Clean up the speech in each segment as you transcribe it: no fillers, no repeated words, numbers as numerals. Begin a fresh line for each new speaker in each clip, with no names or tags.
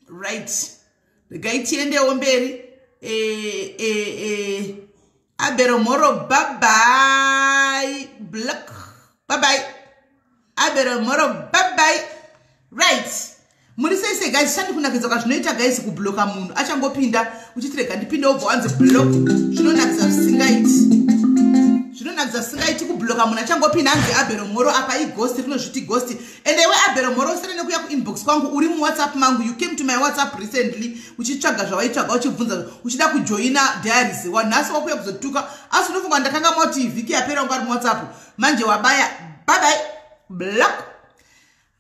Right. The guy tiende omberi. Aberomoro, bye bye. Block. Bye bye. Aberomoro, bye bye. Right. Muri say guys, shani kuna kizoka tunoita guys ku blocka munhu. Acha ngopinda uchitirega ndipinde obva wanze block. Zvinonakisa singa it. Zvinonakisa singa it ku blocka munhu acha ngopinda anze Aberomoro apa I ghost kunozviti ghost. And ewe Aberomoro usere nekuya ku inbox kwangu uri mu WhatsApp mangu. You came to my WhatsApp recently uchitsvaga zvawaitsvaga uchibvunza uchida kujoina diaries. Wanhasi wakuya kuzotuka asi unofunga ndakanga moti vhiki yapera ungari mu WhatsApp. Manje wabaya. Bye bye. Block.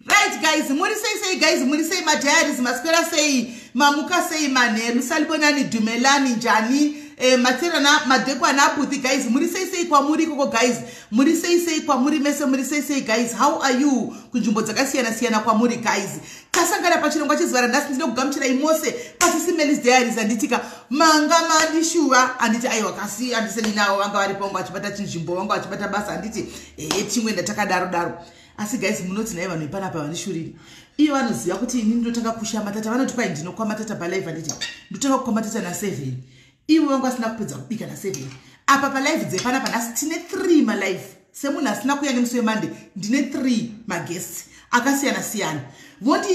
Right guys, muri say guys, muri say my diaries, maspera say, mamuka say manelu, salibonani dumelani njani, matera na madekwa na puti guys, muri say kwa muri koko guys, muri say kwa muri mese, muri say guys, how are you? Kunjumbo zakasiyana kwa muri guys. Kasangara pachirongwa chizvara ndasi ndino kugamuchira imose pasisi melis diaries anditika manga mandishuwa anditi aiwa kasi andiseni nawo vanga varipo vachibata chinzvimbo vanga vachibata basa anditi chimwe ndatakadaro. Asi guys munoti naye vanhu ipanapa vanishuriri. Iyo vanoziva kuti ini ndinotanga kusha matata vanoti kwai ndinokwa matata palive anditi ndotanga kukwa matata na7. Ivo vanga vasina kupedza kubika na7. Apa palive dzepanapa nhasi tine 3 malive. Semunhu asina kuya nemusi weMonday ndine 3 maguests akasiyana siyana. Voti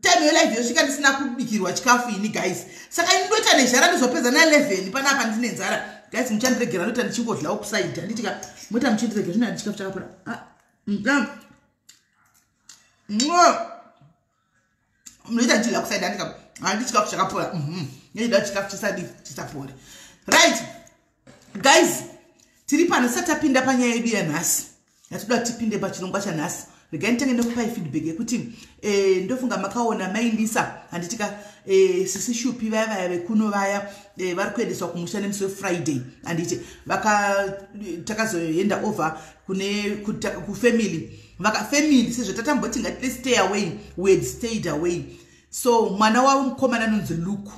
time yelive yosvika ndisina kubikirwa chikafu ini guys. Saka ini ndoita nezhara ndizopedza na11 panapa ndine nzara. Guys muchandiregera ndoita ndichingodlawo kusaidha nditika mota muchindiregera zvino handikafu chakapora. Mnoita njila kusaida ndika chikafu chakapora. Ndoita chikafu chisapore. Right guys, tiri pano satapinda panyaya yedu yanhasi. Yatoda tipinde pachirongwa chanhasi. Regai nditenge ndokupai feedback yekuti ndofunga makaona maindisa handitika sisi shupi vaya vekuno vaya vari kuendeswa kumusha nemusi weFriday handiti takazoenda over kufamily family sezvo tatamboti ngatile stay away, we had stayed away. So mwana wavo mukomana anonzi Luke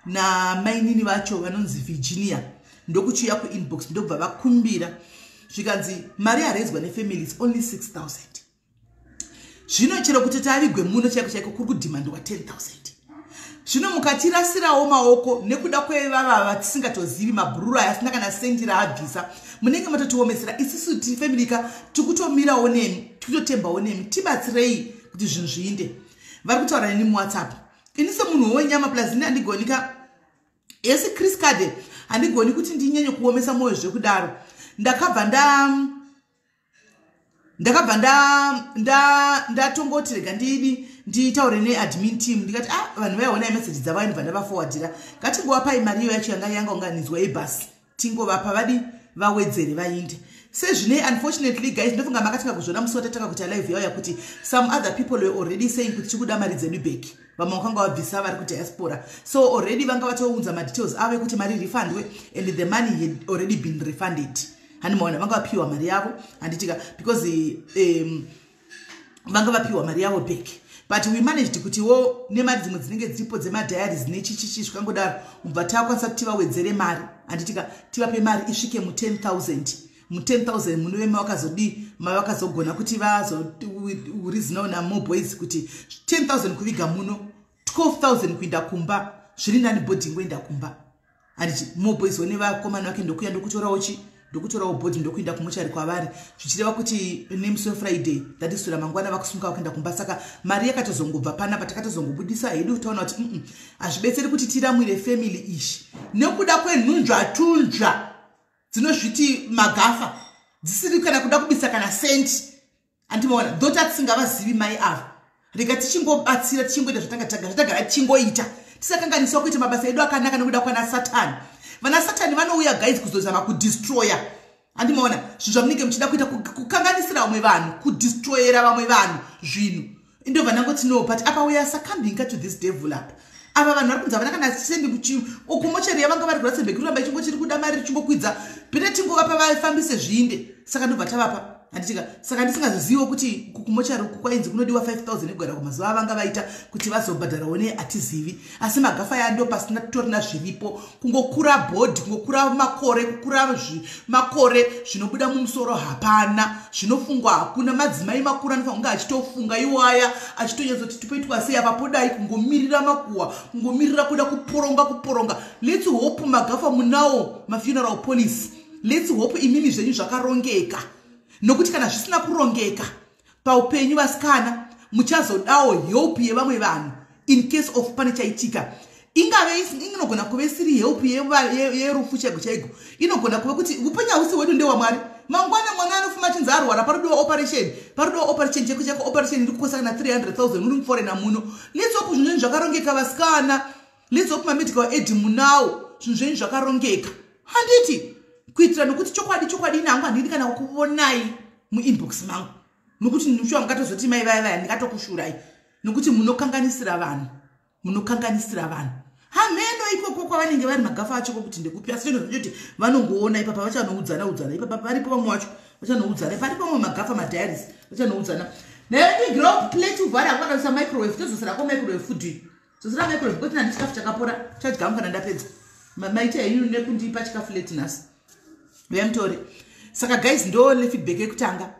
namainini vacho vanonzi Virginia ndokuchiuya kuinbox ndobva vakumbira zvikanzi mari yarezwa nefamily is only 6,000. Zvino chero kuti tavigwe muno chaiko kuri kudhimandwa 10,000. Zvino mukatirasirawo maoko nekuda kwevava vatisingatozivi mabhururu asina kana sendi raabvisa munenge matotiomesera isusu family ka tikutomirawo nemi tikutotembawo nemi tibatsirei kuti zvinhu zviinde. Vari kutaura neni muWhatsApp. Ini semunhu wenyama plus ini handigonika esi Chris Cade handigoni kuti ndinyenye kuomesa moyo zvekudaro. Ndakabva ndatongoti rega nditaure neadmin team ndikati vanhu vaiona message dzavaini vandavaforwardira ngatingovapai mari iyo yacho yanga yangaunganidzwa yebhasi tingovapa vadi vawedzere vainde. Sezvine unfortunately guys ndofunga makatinga kuzvona musi watatanga kuti live yauya kuti some other people were already saying kuti chikuda mari dzedu back. Vamwe vakanga vabvisa vari kudiaspora. So already vanga vatounza madetails ave kuti mari refundwe and the money had already been refunded. Hani maona vanga vapiwa mari yavo handitika because vanga vapiwa mari yavo back. But we managed kuti wo nemari dzimwe dzinenge dziripo dzemadiaries nechichichi zvikangodaro ubva takwanisa kuti tivawedzere mari handitika tivape mari isvike mu10,000 mu10,000 munove mavakazogona kuti vazorizinawo namore boys kuti 10,000 kuviga muno 12,000 kuinda kumba zviri nani boarding kuenda kumba. Handiti more boys one vakomana vake ndokuya ndokutorawo boarding ndokuinda kumuchari kwavari zvichireva kuti nemusi wefriday ndatisura mangwana vakusunga vakuenda kumba. Saka mari yakatozongobva panapa takatozongobudisa hedu taona kuti hazvibetseri kuti tiramwire family ishi nekuda kwenhunzvatunzva dzinozviti magafa dzisiri kana kuda kubisa kana senti. Andimaona dhota tisingavazivi mai ava rega tichingobatsira tichingoita zvatagara tichingoita tisakanganiswa kuita mabasa edu akanaka nekuda kwana satani. Vana satani vanouya guys kuzozama kudestroya. Andimaona zvinhu zvamunenge muchida kuita kukanganisira vamwe vanhu kudestroyera vamwe vanhu zvinhu ndo vanangoti no but apa we are succumbing to this devil up. Ava vanhu vari kunzi havana kana sendi ukumocheri yavanga vari kurasa bheki kuramba ichingoti kuda mari richingokwidza pete tingovapa vafambise zvinde. Saka ndobva tavapa handitika. Saka ndisingazoziviwo kuti kumochari kwainzi kunodiwa 5,000 egwara kumazuva avanga vaita kuti vazobhadharawo neatizivi. Asi magafa yando pasina torina zviripo kungokura bhodhi kungokura makore kukura makore zvinobuda mumusoro hapana zvinofungwa hakuna. madzimai makuru anofanira achitofunga iwaya achitonyadzoti tipoitwa sei apa podai kungomirira makuhwa kungomirira kuda kuporonga. Let's hope magafa munawo mafuneral police. Let's hope imimi zvenyu zvakarongeka nokuti kana zvisina kurongeka paupenyu vasikana muchazodawo help yevamwe vanhu in case of pane chaitika. Ingave inogona kuve siri help yerufu chego chego inogona kuve kuti upenyu hausi hwedu ndewamwari. Mangwana mwana anofuma chinzi arwara paridiwa operation cheko operation iri kukosa kana 300,000 muri muforena muno. Let's hope zvinhu zvakarongeka vasikana. Let's hope mamedical aid munawo zvinhu zvenyu zvakarongeka. Handiti kuitira nokuti chokwadi nangu handidi kana kukuonai muinbox mangu nokuti nushuwa mukatozoti mai vaya ndikatokushurai nokuti munokanganisira vanhu hameno ikoko kwavanenge vari magafa acho kokuti ndekupi. Asi ndinozoti vanongoona ipapa vachanoudzana ipapa varipo vamwe wacho vachanoudzana paripo vamwe magafa madiaries vachanoudzana naigirao plate uvhari akukanaisa microwave tozosirako microwave food zosira microwave kuti nandi chikafu chakapora chadyamu kana ndapedza maita henyu nekundipa chikafu letinasi vemtore. Saka guys ndo le feedback yekutanga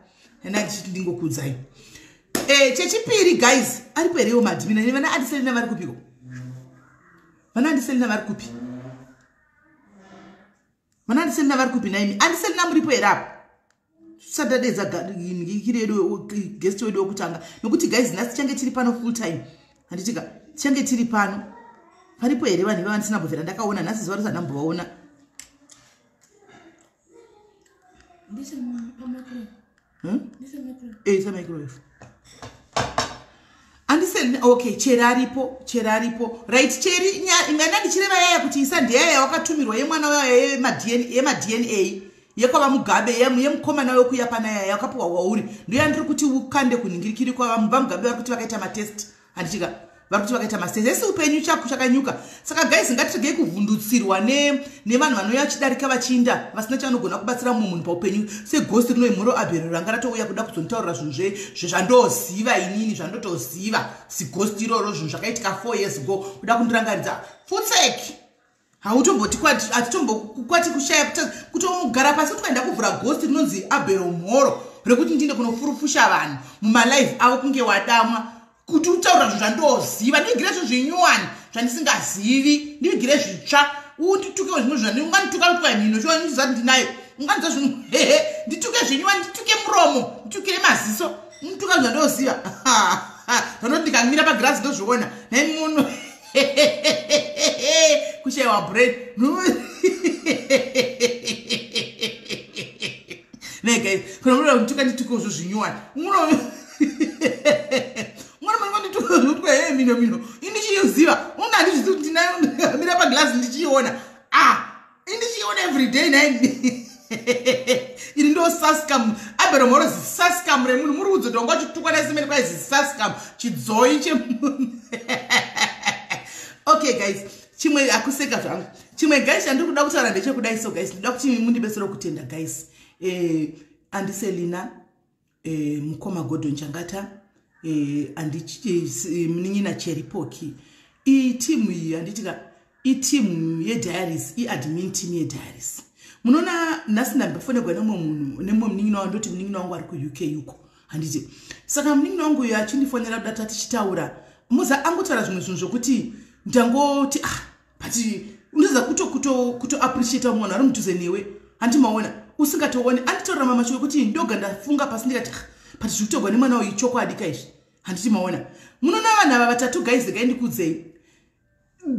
ndingokudzai. Chechipiri guys aripo here madhimina nevana Andiselina vari kupiko. Vana Andiselina vari kupi? Vana Andiselina vari kupi naimi? Andiselina muripo here apa? Saturday zagiri yedu guest wedu wokutanga nokuti guys nhasi change tiri pano full time. Handitika change tiri pano. Paripo here vanhu vavandisina kubvira ndakaona nhasi zuva risa ndambovaona. It's a microwave. Andisel okay, cheraripo. Right, cheri ingana ndichireva yaya kuti isa ndiyaya wakatumirwa yemwana wayo DNA yekwava mugabe yemukomana wekuya pana yaya wakapuwa wauri. Ndiyo andiri kuti ukande kuningirikiri kwa mugabe vari kuti vakaita matest. Handitika vari kuti vakaita matest. Esi upenyu chakanyuka. Saka guys ngatirege kuvhundutsirwa nevanhu vanouya vachidarika vachiinda vasina chavanogona kubatsira mumwe munhu paupenyu seghosti rinoimhoro abhero ranga ratouya kuda kuzonitaurira zvinhu zvezvandoziva inini zvandotoziva sighosti iroro zvinhu zvakaitika 4 years ago kuda kundirangaridza futseki. Hautomboti atitombokwati kushaya kutogara pasi tukaenda kuvhura ghosti rinonzi abhero mhoro rekuti ndinde kunofurufusha vanhu mumalive avo kunge wadamwa kuti utaura zvinhu zvandoziva ndigire zvinhu zvinyuwani zvandisingazivi ndigire zvitsva undituke zvimwe zvani unganituka kutuka mhino chonizati ndinayo unganza zvinhu ndituke zvinyuwani ndituke muromo nditukire maziso ndituka zvandoziva zvanoti ndikamira pagirasi ndozviona nemuno kushayiwa bread guys kana muri ndituka ndituke zvo zvinyuwani mino indichiyoziva unandizviti ndinamira paglazi ndichiona indichiona everyday naini ini ndo saskam abhero mhoro zisaskam remunhu muri kudzotonga chitukwa nesimeni kwai zisaskam chidzoi chemunhu. Okay guys chimwe akuseka zvangu chimwe guys chandiri kuda kutaura ndechekudai. So guys ndoda kuti mundibetsere kutenda guys. Andiselina mukoma Gordon Changata mninyina Cheripoki itimu iyi handitika itimu yediaries iadmin team yediaries Munona nasina mbefonegwa nemwe munhu nemwe muningi wangu ndoti muningi wangu ari ku UK yuko handiti saka muningi wangu uyo achindifonera data tichitaura muza angutaura zvimwe zvinhu zvokuti ndangoti but unoza kuto appreciate munhu ari mudhuze newe handimaona usingatooni anditaurira mama chiwe kuti ndoga ndafunga pasi ndikati but zvikutorwa nemwana uyu chokwadi kaizvi handiti maona munona vanhu ava vatatu guys ndikudzei.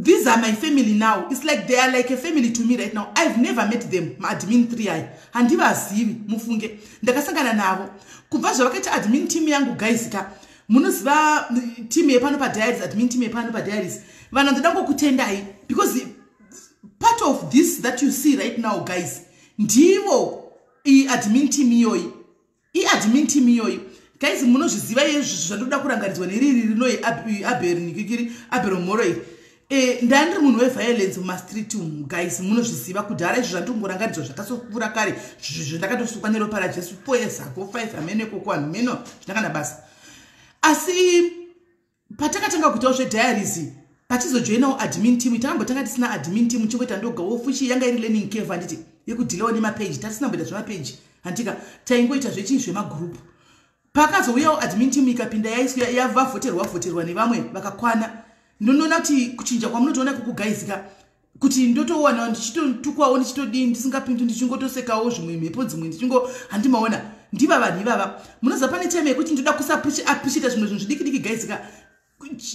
These are my family now. It's like they are like a family to me right now. I've never met them. Admin 3i. Handivazivi mufunge. Ndakasangana navo. Kubva zvavakaita admin team yangu guys ka. Munoziva team yepano pa diaries, admin team yepano pa diaries. Vanhu ndakutendai because part of this that you see right now guys. Ndivo admin team iyoyi. Admin team iyoyi. Guys munozviziva izvo zvandoda kurangaridzwa neriri rinoi Abel Moroi. Ndandiri munhu weviolence mumastreet umu guys munozviziva kudhara izvo zvandongorangaridzwa zvakasopfuura kare zvandakatosukwa neropa rajesu poezako 5 amene koko vanhu meno zvindakana basa asi patakatanga kuitawo zvediaries pachizojoinawo admin team takambotanga tisina admin team chingoita ndogawo fushi yanga iri learning cave handiti yekudhilawo nemapeji tatisina kuita zvemapeji handika taingoita zvechinhu zvemagroup pakazouyawo admin team ikapinda yavavoterwa nevamwe vakakwana. Ndinoona kuti kuchinja kwamunotoona kukugaizika kuti ndotowana ndichitotukwawo ndichitodii ndisingapindi ndichingotosekawo zvimwe mhepo dzimwe ndichingo handimaona ndiva vanhu ivava munoza pane time yekuti ndoda kusaappreciate zvimwe zvinhu zvidiki gaizika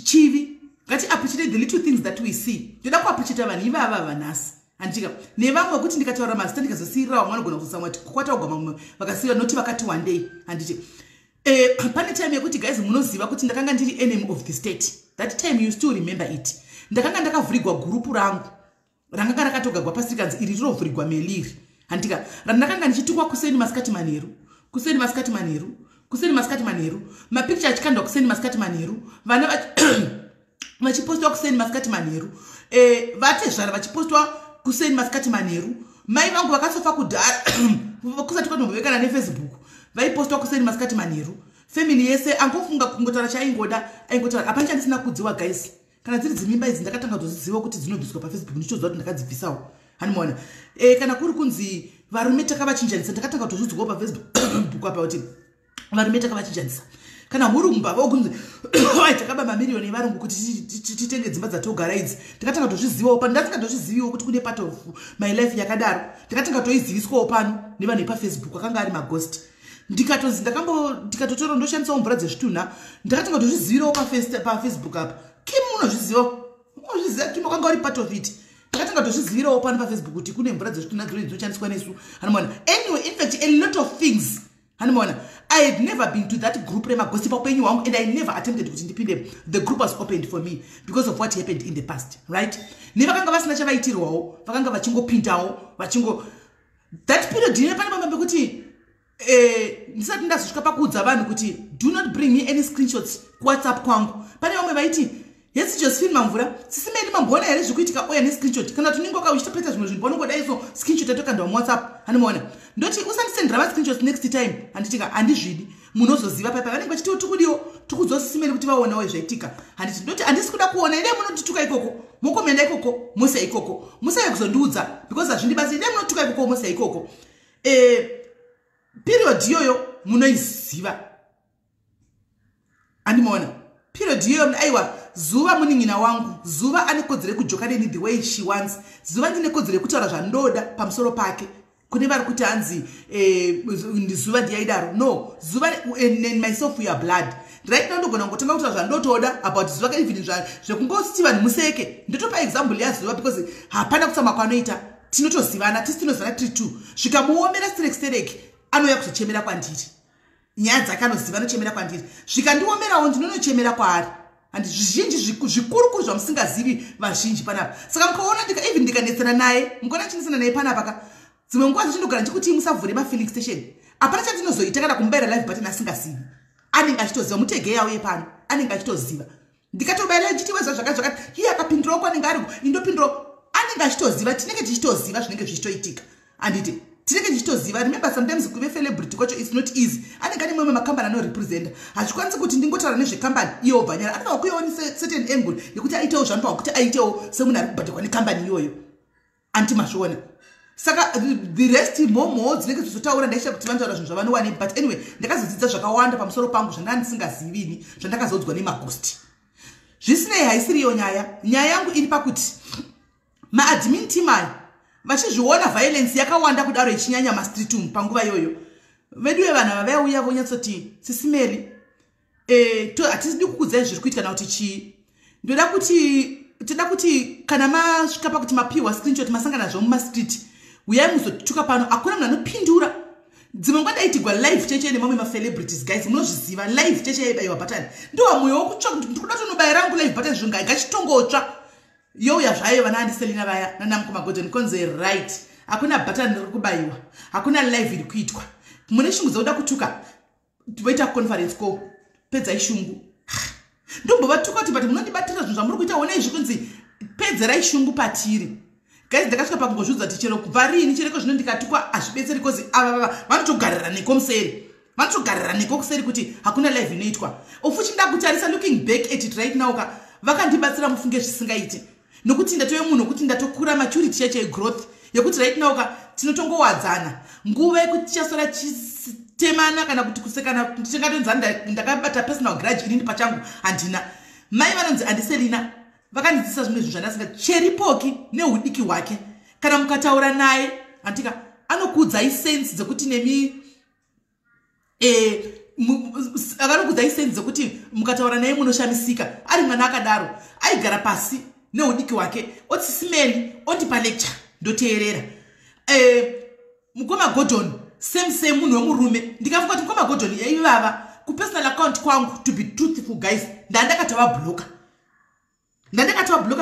chivi ngati appreciate the little things that we see ndoda kuappreciate vanhu ivava vanhasi handika nevamwe kuti ndikataura mazita ndikazosiyirirawo mwanogona kusamwa kukwata ugama vakasiyira noti vakati one day handiti pane time yekuti guys munoziva kuti ndakanga ndiri enemy of the state. That time you still remember it. Ndakanga ndakavhurigwa gurupu rangu ranganga rakatogagwa pasi kanzi iri rinovhurigwa meliri handika randakanga ndichitukwa kuseni masikati manheru mapicture achikandwa kuseni masikati manheru vana vachipostwa kuseni masikati manheru vatezvara vachipostwa kuseni masikati manheru mai vangu vakasofa kudhara kusati kwatombovekana nefacebook vaipostwa kuseni masikati manheru family yese angofunga kungotaura chaingoda aingotaura apani chandisina kudziwa guys kana dziri dzimimba idzi ndakatanga kutoziziva kuti dzinobviswa pafacebook ndichoziva kuti ndakadzibvisawo handimaona kana kuri kunzi varume takavachinjanisa ndakatanga kutozvidzwawo pafacebook apa kuti varume takavachinjanisa kana hurumba vokunzi takaba mamiliyoni evarungu kuti titenge dzimba dzatogara idzi ndakatanga kutozvizivawo pano ndasingatozviziviwo kuti kune part of my life yakadaro ndakatanga kutoiziviswawo pano nevanhu vepafacebook akanga ari maghost ndikatozi ndikatotora ndoshandisawo mvura dzezvitunha ndakatanga kutozvizivirawo pafacebook apa kim unozviziva kim wakanga uri part of it ndakatanga kutozvizivirawo pano pafacebook kuti kune mvura dzezvitunha dzinoshandiswa nesu handimaona anyway in fact a lot of things handimaona I had never been to that group remagossip upenyu hwangu and I never attempted kuti ndipinde. The group was opened for me because of what happened in the past, right? Nevakanga vasina chavaitirwawo vakanga vachingopindawo vachingo that period ine pane pamwe pekuti ndisati ndazosvika pakuudza vanhu kuti do not bring me any screenshots kuwhatsapp kwangu. Pane vamwe vaiti yes Josephine Mamvura sisimeni mamboona here zvikuitika oya nescreenshot kana tunenge wakauchitapeta zvimwe zvinhu panongodai so screenshot yatokanda muwhatsapp handimaona ndoti usandisendera mascreenshots next time handitika handizvidi munhu ozoziva paipa vanenge vachitiwo tukudiwo tukudzosisimeni kuti vaonawo zvaitika handiti ndoti handisi kuda kuona ine munotituka ikoko mokomenda ikoko mose ikoko musai kuzondiudza because hazvindibasi ine munotuka ikoko mose ikoko period iyoyo munoiziva handimaona period iyoyo aiwa zuva muning'ina wangu zuva ane kodzero kujoka neni the way she wants zuva ndine kodzero kutaura zvandoda pamusoro pake kune vari kuti hanzi zuva ndiyaidaro no zuva and myself we are blood right now ndogona kutanga kutaura zvandotoda about zuva ka even zvekungositi vanhu museke ndotopa example yazuva because hapana kutama kwanoita tinotozivana tinozivana tiri two zvikamuomera stereki anouya kuzochemera kwandiri nyaya dzake anoziva anochemera kwandiri zvikandiomerawo ndinonochemera kwaari handi zvizhinji zvikuru zvamusingazivi vazhinji panapa saka mukaona even ndikanetsana naye mukaona chinetsana naye panapa ka dzimwe nguva dzachindogara ndikuti musavhure mafilling station hapana chatinozoita kana kumubayira live button asingazivi anenge achitoziva mutege yawo yepano anenge achitoziva ndikatobayira ndichitiweza zvakati iye akapindirawo kwanenge ari indopindirawo anenge achitoziva tinenge tichitoziva zvinenge zvichitoitika handiti tinenge tichitoziva remember sometimes kuve celebrity kwacho it's not easy anenge ane mamwe makambani anorepresenta hazvikwanisi kuti ndingotaura nezvekambani iye obvanyara anenge wakuyawo certain angle yekuti aitewo zvanopa kuti aitewo semunhu ari kubatirwa nekambani iyoyo anti mazviona saka the rest momo dzinenge dzizotaura ndaisha kuti vanotaura zvinhu zvavanowani. But anyway, ndakazodzidza zvakawanda pamusoro pangu zvandanga ndisingazivini zvandakazodzwa nemaghost. Zvisinei haisiriyo nyaya. Nyaya yangu iri pakuti maadmin team aya vachizviona violence yakawanda kudaro ichinyanya mastreet umu panguva iyoyo. Vedu vevanhu vavauya vonyatsoti Sisimeri hatidi kukudzai zviri kuitika kana kuti chii. Toda kuti kana masvika pakuti mapiwa screenshot masangana nazvo mumastreet, uyai muzotuka pano. Hakuna munhu anopindura. Dzimwe nguva daitigwa live cheche nemamwe macelebrities guys, munozviziva live cheche yaibaiwa button. Ndiwa mwoyo wokutsvaka kuti ndikuda tonobayira rangu live button zvonga gachitongotsva. Youya zvayo vana Andiselina vaya nanamukoma Gordon Konze right. Hakuna button riri kubayiwa. Hakuna live iri kuitwa. Mune shungu dzoda kutuka. Voita conference call. Pedza ishungu. Ndombovatuka kuti but munondibatira zvinhu zvamuri kuita onei zvikunzi pedzerai shungu patiri. Guys, ndakasvika pakungozvidza kuti chero kubva rini chereko zvino ndikatukwa hazvibetseri because ava vanotogarira neko museri. Vanotogarira neko kuseri kuti hakuna live inoitwa. Ofuchi ndakutarisa looking back at it right now ka vakandibatsira mufunge zvisingaiti. Nokuti ndatove munhu kuti ndatokura maturity yacho growth yekuti right now ka tinotongowadzana. Nguva yekuti tichasora temana kana kuti kusekana tingatonzana ndakabata personal grudge inini pachangu handina. Mai vanonzi Andiselina vakandidzisa zvimwe zvinhu zvandasinga cheripoki neudiki hwake. Kana mukataura naye antika anokudzai sense dzekuti nemi akanokudzai sense dzekuti mukataura naye munoshamisika. Ari mwana akadaro aigara pasi neudiki hwake oti Sisimeri ondipa lecture ndoteerera. Mukoma Gordon same munhu wemurume ndikafunga kuti mukoma Gordon yaivava kupersonal account kwangu. To be truthful guys, ndandakatava blocker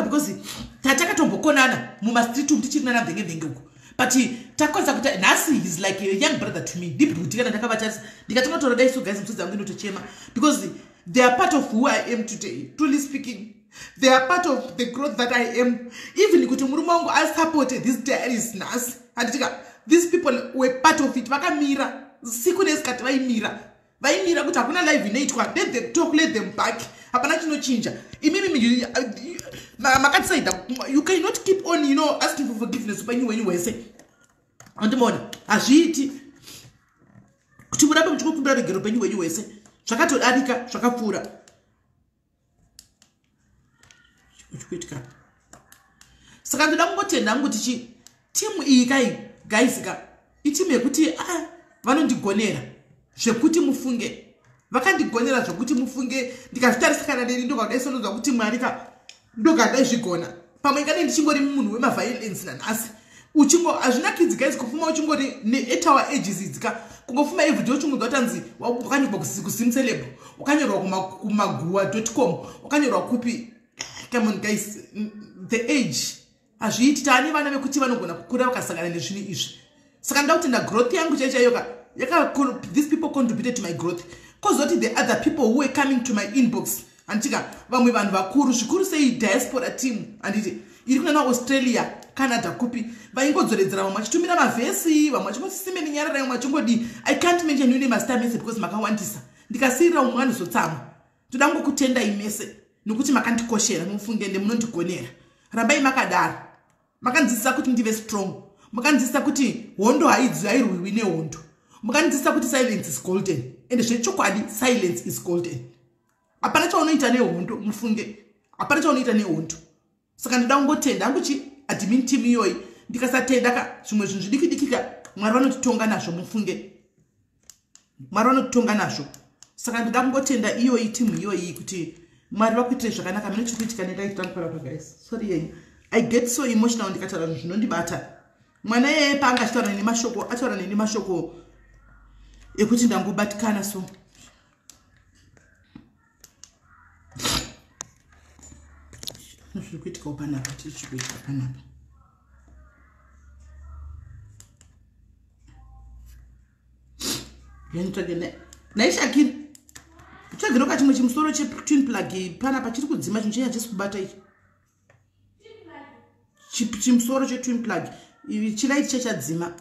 because tatakatombonana mumastreet umu tichiri nana vhenge uku. But takwanisa kuti nhasi is like a young brother to me. Ndibhutikana ndakavatarisa ndikatanga kutaura dai so guys mtsudzi wangu inotochema because they are part of who I am today. Truly speaking, they are part of the growth that I am. Even kuti murume wangu I supported this diaries nhasi handitika these people were part of it. Vakamira siku nesikati vaimira kuti hakuna live inoitwa. Let them talk, let them back. Hapana chinochinja. Imimi makatisaida you cannot keep on asking for forgiveness panyuwenyu wese. Andimona hazviiti kuti murabe muchikukumbira regero penyuwenyu wese. Zvakatodarika zvakapfuura. Uchikuitika. Saka ndoda kungotenda kuti timu iyi kai guys ka itimu yekuti vanondigonera zvekuti mufunge. Vakandigonera zvokuti mufunge. Ndikazvitarisa kana ndiri ndokadaisonozva kuti Mwari ka ndokadaizvigona. Pamwe kana ndichingori munhu wemaviolence nanhasi. Hazvina kids guys kufuma uchingori ne8 hour ages idzika. Kungofuma everyday uchingodza kutanzi wakanyorwa kusimceleb. Wakanyorwa kumaguwa.com. Wakanyorwa kupi. Come on guys, the age. Hazviiti tani vana vekuti vanogona kukura vakasangana nezvinhu izvi. Saka ndauti growth yangu chaichayoka. These people contributed to my growth. Because the other people who were coming to my inbox antika vamwe vanhu vakuru zvikuru sei diaspora team anditi iri kuna Australia, Canada kupi vaingodzoredzera vamwe vachitumira mavhesi vamwe vachingoti Sisimeri nyarara vamwe vachingodi I can't mention your name as time because makawandisa ndikasirira umwe anozotsama. Toda ngokutenda imese nokuti makandikoshera mufunge munondigonera. Rambai makadaro. Makandzidzisa kuti ndive strong. Makandzidzisa kuti hondo hairwiwi nehondo. Makandzidzisa kuti silence is golden. Ende zvechokwadi silence is golden. Hapana chaunoita nehondo mufunge. Hapana chaunoita nehondo. Saka ndoda kungotenda anguchi admin team iyoyi ndikasatenda ka zvimwe zvinhu zvidikidikika Mwari vanotitonga nazvo mufunge. Mwari vanotitonga nazvo. Saka ndoda kungotenda iyoyi team iyoyi kuti Mwari vakuitire zvakanaka. Mune chikuitika nedaitankwara guys. Sorry I get so emotional ndikataura zvinhu zvinondibata. Mwana yeye paanga achitaura nemashoko ataura nemashoko ekuti ndangobatikana so zviri kuitika panapa tichikuitika panapa. Yanitsvage naishakiri tsvagiro kati chimwe chimusoro che-twin plug panapa chiri kudzima chinhu chenya chisi kubata ichi chimusoro che-twin plug chilaiti chechadzima.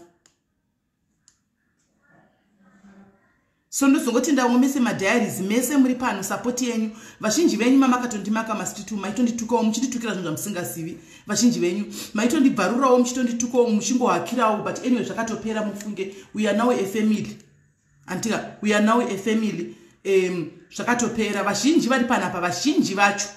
So ndozongoti ndangomese madiaries mese muri pano support yenyu. Vazhinji venyu mamakatondimaka masitu maitonditukawo muchiditukira zvinhu zvamusingazivi. Vazhinji venyu maitondibvarurawo muchitonditukawo muchingohakirawo, but anyway zvakatopera mufunge. We are now a family. Antika, we are now a family. Zvakatopera. Vazhinji vari panapa, vazhinji vacho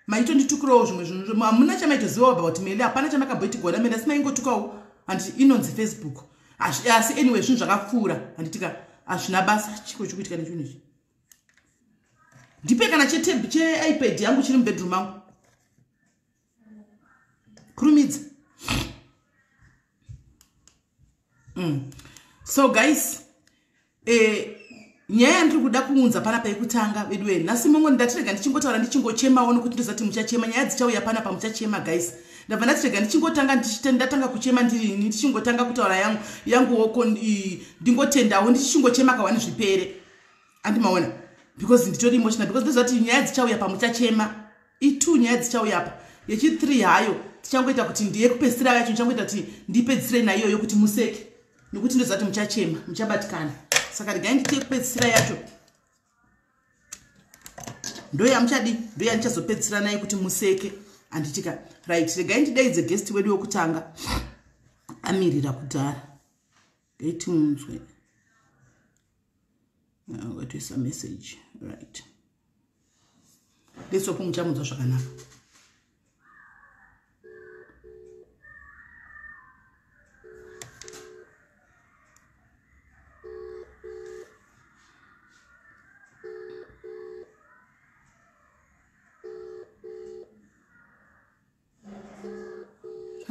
maitonditukawo zvimwe zvinhu hamuna chamaitoziva about mele, hapana chamakabhoiti gona mele, asi maingotukawo handiti inonzi Facebook. Asi anyway zvinhu zvakapfuura handitika hazvina basa chiko chokuitika nechinhu ichi. Ndipe kana iPad yangu chiri mubedroom mangu. Kurumidza. So guys, nyaya ndiri kuda kuunza pana paikutanga vedwe. Nasi mongo ndatirega ndichingotaura ndichingochemawo nokuti ndozati muchachema, nyaya dzichauya pana pamuchachema guys. Ndabva ndatirega ndichingotanga ndatanga kuchema ndirini, ndichingotanga kutaura yangu woko ndingotendawo ndichingochema kawani zvipere. Andimaona because nditori emotional, because ndozati nyaya dzichauya pamuchachema. I2 nyaya dzichauya apa. Yechi3 hayo tichangoita kuti ndiye kupesira yacho, tichangoita kuti ndipedzisire nayo yokuti museke. Nokuti ndozati muchachema, muchabatikana. Saka regai ndite kupedzisira yacho. Ndoya muchadi, ndoya ndichazopedzisira nayo kuti museke. Anditika right, regai ndidaidze guest wedu wokutanga amirira kudhara. Geti munzwe. Watoisa message. Right. Let's open muchamunzwa zvakanaka.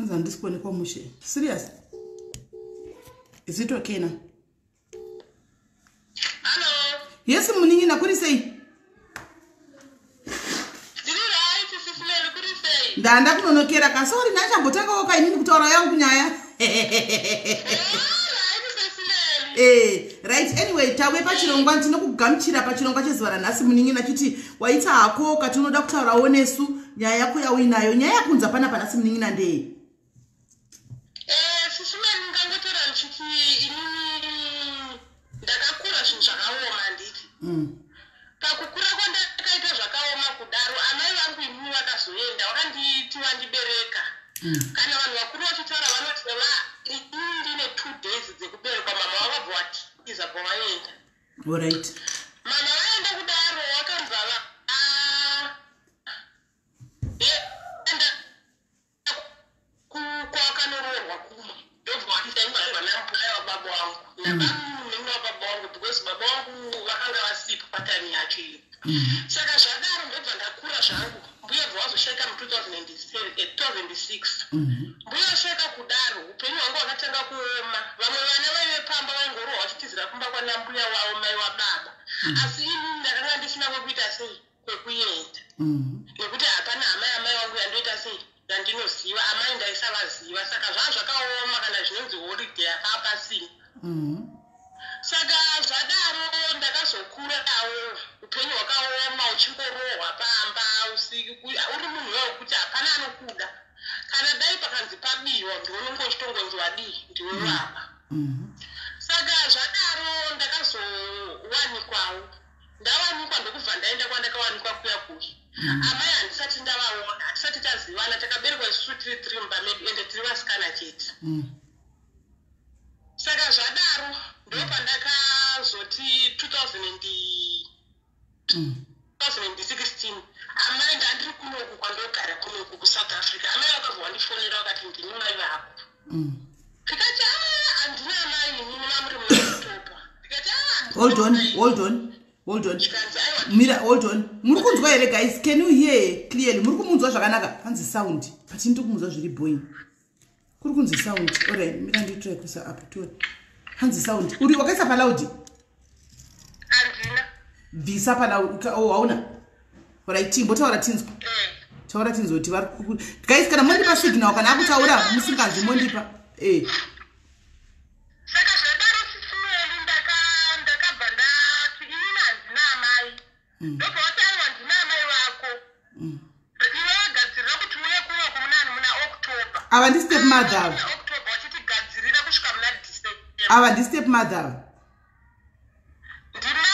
And this one is serious. Is it okay now?
Hello.
Yes, Muningi na kuri say. Ndanda kunonokera ka sorry nacha mbotanga woka inini kutaura yangu nyaya. Right, anyway, tawe pachirongwa ndinokugamuchira pachirongwa chezuva ranhasi Muningi nachiti waita hako kati unoda kutaurawo nesu nyaya yako yauinayo, nyaya yakunza pana panhasi Muningi nandei.
Ndakakura zvinhu zvakaoma handiti. Pakukura kwandakaita zvakaoma kudaro, amai vangu inini vakazoenda vakanditi vandibereka. Kana vanhu vakuru vachitaura vanoti inini ndine 2 days dzekuberekwa, mama vakabva vatiza pavaenda.
Alright.
Mama vaenda kudaro vakanzwa enda kwakanororwa kumwe. Ndobva vatisaingwarirwa nambuya wababa wangu. Baba wangu because baba wangu vakanga vasipa patani yacho iyo. Saka zvadaro ndobva ndakura zvangu. Mbuya bva vazosheka mu2006. Mbuya asheka kudaro upenyu hwangu hwakatanga kuoma. Vamwe vana vaive pamba vaingorohwa vachitizira kumba kwanambuya wavo mai wababa. Asi ini ndakanga ndisina kwekuita sei kwekuenda. Nekuti hapana amai wangu yandoita sei yandinoziva, amai ndaisavaziva. Saka zvakaoma kana zvinonzi holiday akapasina. Saka zvadaro ndakazokura nawo upenyu hwakaoma uchingorohwa pamba usiku uri munhu wekuti hapana anokuda. Kana dai pakanzi pabiwa ndinongochitongonzwa ndiwe baba. Saka zvadaro ndakazowanikwawo. Ndawanikwa ndokubva ndaenda kwandakawanikwa kuya kuya. Amai handisati ndavaona, hatisati tazivana, takaberekwa isusu tiri 3 mumbamedu ende tiri vasikana chete. Saka zvadaro ndopandakazoti 2016 amai ndandiri kunoku kwandogara kunoku kuSouth Africa. Amai vakabva vandifonera vakati ndini mai vako. Ndikati handina amai inini mamuri munotopa. Ndikati
Hold on. Mira, hold on. Muri kunzwa here guys, can you hear clearly? Muri kumunzwa zvakanaka? Hanzi sound. But ndiri kumunzwa zviri boing. Kuri kunzi sound. Alright, mira nditry kuisa up to. Hanzi sound. Uri wakaisa pa loud?
handina.
Visa pa loud. Oh, hauna. Alright, mbotaura tinzwa. Taura tinzwa kuti vari guys, kana mondipa signal kana akutaura musingazi mondipa.
Saka zvadaro sisumeli ndakabva ndati inini handina amai. Ndobva wataura handina amai vako. Iwe wagadzirira kuti uye kunoku muna October.
Ava ndi step mother.
October wachitigadzirira kusvika muna December.
Ava ndi step mother.
Ndimai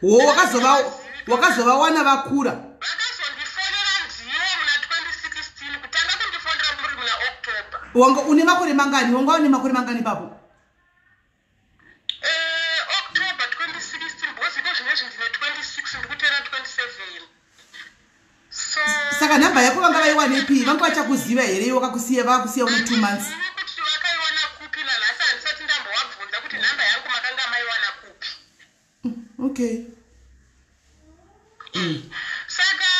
wakazova wana vakura.
Vakazondifonera ndiwo muna 2016 kutanga kundifonera muri muna October.
Wanga une makore mangani? Wanga une makore mangani papo?
October 2016 because iko zvinezvi ndine 26 ndikutera 27. So
saka namba yako vanga vaiwana ipi? Vanga vachakuziva here iwe vakakusiya une 2 months?
kuti vakaiwana kupi nanhasi handisati ndambovabvunza kuti namba yangu makanga maiwana kupi.
Okay.
Saka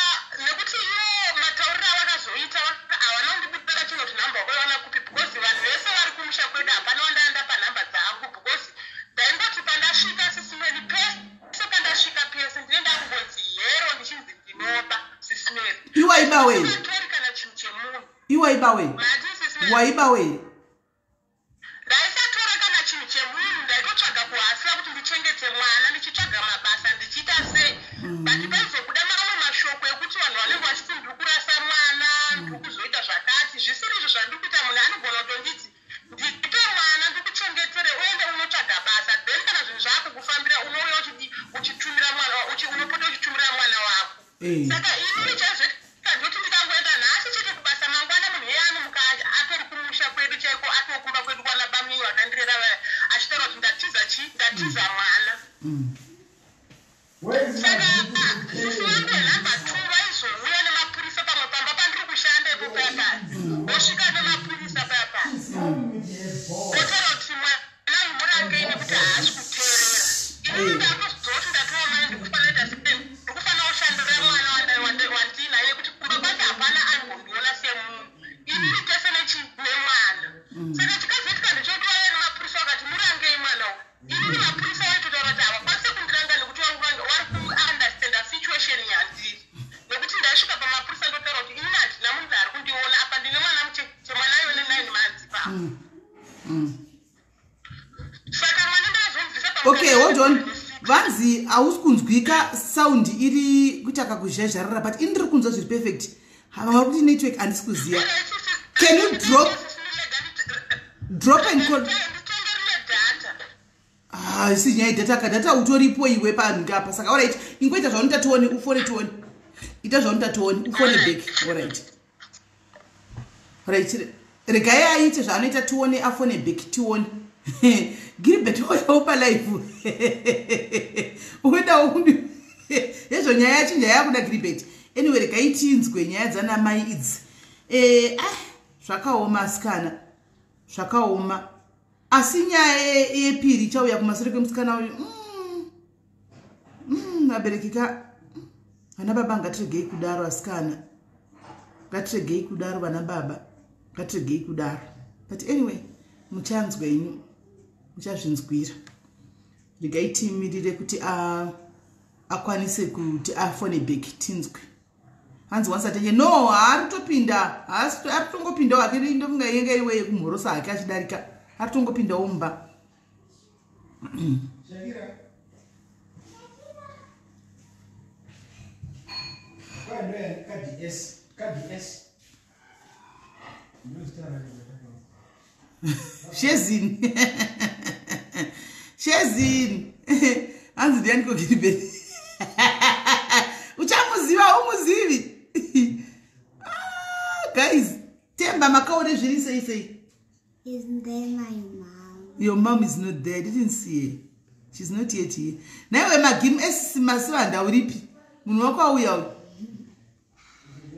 nekuti iwo matauriro avakazoita havana kundibudira chino kuti namba wakaiwana kupi because vanhu vese vari kumusha kwedu hapana wandaenda panhamba dzangu because ndaingoti pandasvika sisimeri pese pandasvika pese ndinenge angonzi hero ndichinzi ndinoba sisimeri
iwaibawe
kana chinhu chemunhu
iwaibawe waibawe
ndaisatora kana chinhu chemunhu ndaitotsvaga kuhasira kuti ndichengete mwana ndichitsvaga mabasa ndichiita sei but paizobuda mamwe mashoko ekuti vanhu vanenge vachiti ndiri kurasa mwana ndiri kuzoita zvakati zvisiri izvo zvandiri kuita munhu anogona kutonditi ndipe mwana ndikuchengetere uende unotsvaga basa then kana zvinhu zvakukufambira unouya uchitumira mwana unopota uchitumira mwana wako saka ini chaizvoita ndoti ndikangoenda nhasi chete kubasa mangwana munhu iye anomuka atori kumusha kwedu chaiko atokumba kwedu kwana bamii vakandirera vaya achitaura kuti ndatiza mwana saka sisi wangu enhamba 2 vaizouya nemapurisa pamwe pamba pandiri kushanda ipo paya pasi vosvika nemapurisa paya pasi votaura kuti mwana umurange nekuti haasi kuteerera ini ndakuzoti ndatoona ndikufanira kushandira mwana wandinaye kuti kumba kwake hapana angondiona semunhu ini nditesene chine mwana saka chikazoitika ndichotoaya nemapurisa vakati murangei mwana ini nemapurisa vaitotaura kuti havakwanise kundiranga nekuti vari kuunderstanda situation yandiri nekuti ndaisvika pamapurisa ndotaura kuti ini handina munhu ari kundiona apa ndine mwana mucheche mwana yone 9 months papa saka mwana ndazomubvisa
okay hold on vanzi hausi kunzwika sound iri kuti akakuzhazharara but ini ndiri kunzwa zviri perfect hava kuti network handisi kuziva. Can you drop and call? Si nyaya data kadata utoripo iwe pangapa saka alright ingoita zvaunoita tuone ufone tuone ita zvaunoita tuone ufone back alright regai aite zvaanoita tuone afone back tuone Gilbert opa live uenda undi ezvo nyaya yacho nyaya yakuda Gilbert anyway regai tinzwe nyaya dzana mai idzi zvakaoma asikana zvakaoma asi nyaya yepiri chauya kumashure kwemusikana uyu aberekika vana baba ngatiregei kudaro asikana ngatiregei kudaro vana baba ngatiregei kudaro but anyway muchanzwa inu muchazvinzwira regai timirire kuti akwanise kuti afone back tinzwe hanzi wansatenge no haritopinda haritongopinda wake ndofunga yenga iwe yekumhorosa hake achidarika haritongopinda umba Shezin Shezin hanzi ndiani kokiribeni uchamuziva umuzivi guys temba makaone zviri sei sei.
Isn't there my mom?
Your mom is not there. I didn't see her. She's not yet here. Now when my game is maswanda uripi. Munwako auya.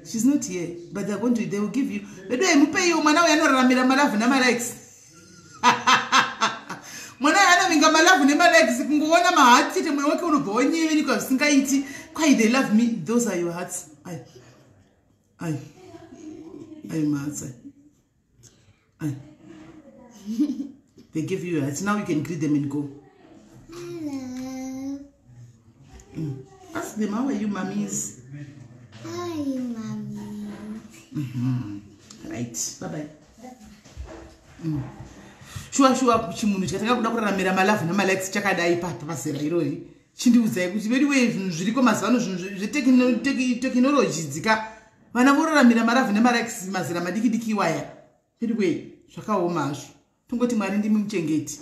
She's not here, but they're going to. They will give you. But do you pay you? Mwana yana ramira malavu na malex. Mwana yana minga malavu na malex. Kunguona mahati te mwana wake unubonye hivi kwa singa iti. Kwa they love me. Those are your hearts. I must. They give you your hearts. Now you can greet them and go.
Hello.
Ask them, how are you, mummies?
How are you, mommy?
Right. Bye-bye. Shua chimunhu chakatanga kuda kuraramira malavu namalex chakadai pasera irori. Chindiudzai kuti veriwe zvinhu zviriko mazano zvinhu zveteknology dzika vana voraramira malavu namalex mazera madiki waya. Veriwe zvakaoma hazvo. Tongoti Mwari ndimi muchengeti.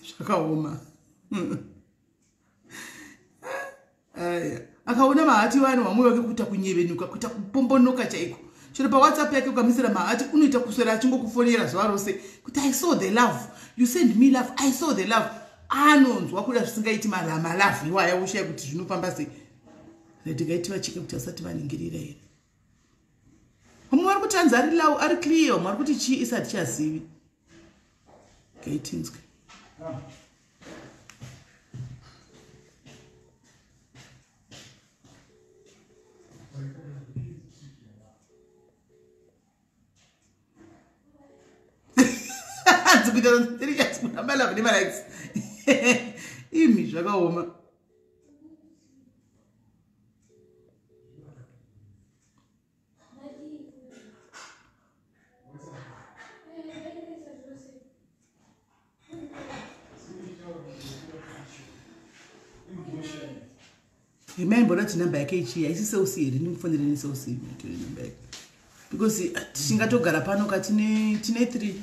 Zvakaoma. akaona mahati wani wamwe wake kuita kunyevenuka kuita kupombonoka chaiko chero paWhatsApp yake ukamisira mahati unoita kuswera achingokufonera zuva rose kuti I saw the love, you send me love, I saw the love. Anonzwa kuda zvisingaiti malavi iwaya ushaya kuti zvinofamba sei. Ndikaiti vachike kuti asati vaningirira here. Umwe vari kutanza ari clear, umwe ari kuti chii isati chazivi. Gaitinzwe. Imi zvakaoma. Remember that number yake ichi isi seusi here ndimfonere ni seusi nditore number yake because tingatogara pano ka tine 3.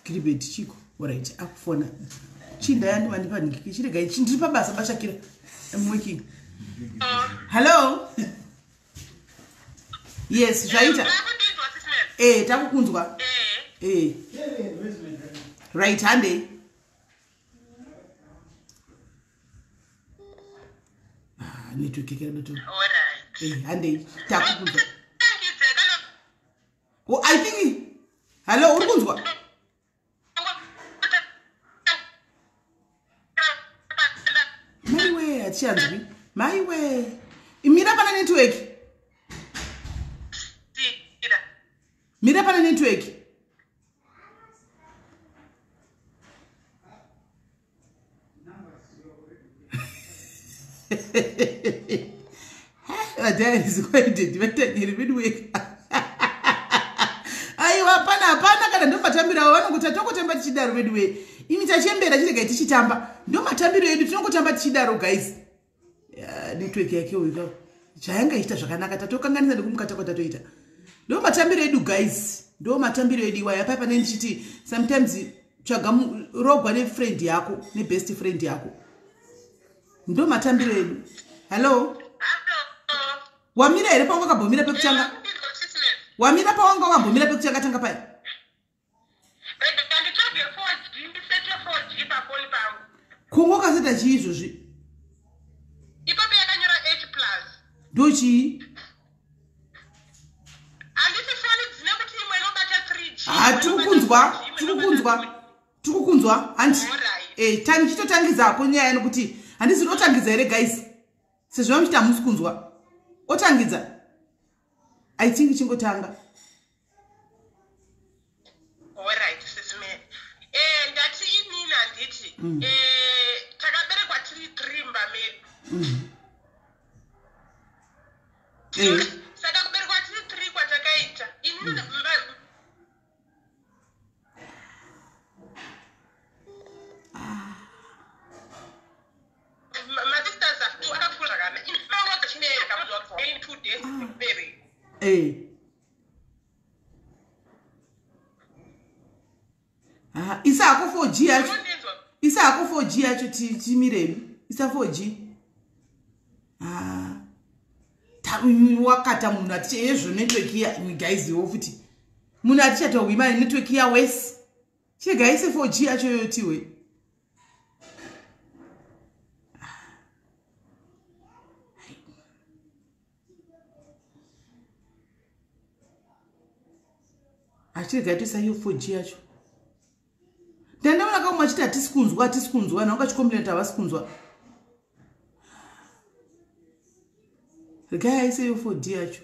Kiribeti chiko alright akufona chinda yandi mandipa ndiki chirega ichi ndiri pabasa bashakira I'm working. Hello. Yes zvaita takukunzwa right hande network yake ndo
Alright.
hande takukunzwa. Oh I think hello urikunzwa maiwe achianzwi maiwe imira pana network mira pana network Adele is going to debate in midweek. Aiwa pana kana ndo matambira vanongoita tokotamba tichidaro midweek. Imi tachembera chirega tichitamba. Ndo matambiro edu tinongotamba tichidaro guys. Network yake uika. Chayanga ita zvakanaka tatokanganisa nekumukata kwatatoita. Ndo matambiro edu guys. Ndo matambiro edu waya papa nendichiti sometimes tsvaga rogwa ne friend yako ne best friend yako. Ndo matambiro edu. Hello. Wamira here pa wanga bomira pekuchanga. Wamira pa wanga wambomira pekuchanga tanga pai. Kungoka seta chiizvozvi.
Ipapo yakanyora H+.
Ndochi.
Andisi foni dzine kuti imwe inobata 3G. Tikukunzwa. Anti. Tangiza kunyaya nokuti handisi notangiza here guys. Sezvo muchita musikunzwa. Otangidza. I think chingotanga. Alright, sisime. Ndati inini handiti. Takaberekwa tiri 3 mbamedu. Saka kuberekwa tiri 3 kwatakaita. Inini
Isa ako 4G yacho. Isa ako 4G yacho timiremi. Isa 4G. Wakata munhu ati ezvo network ya guys wofuti. Munhu ati chato wima network ya wes. Chega ise 4G yacho yotiwe. Achirega tisa hiyo 4G yacho. Ndandaona kama machita tisikunzwa na ungachikomplain avasikunzwa. Rega ise hiyo 4G yacho.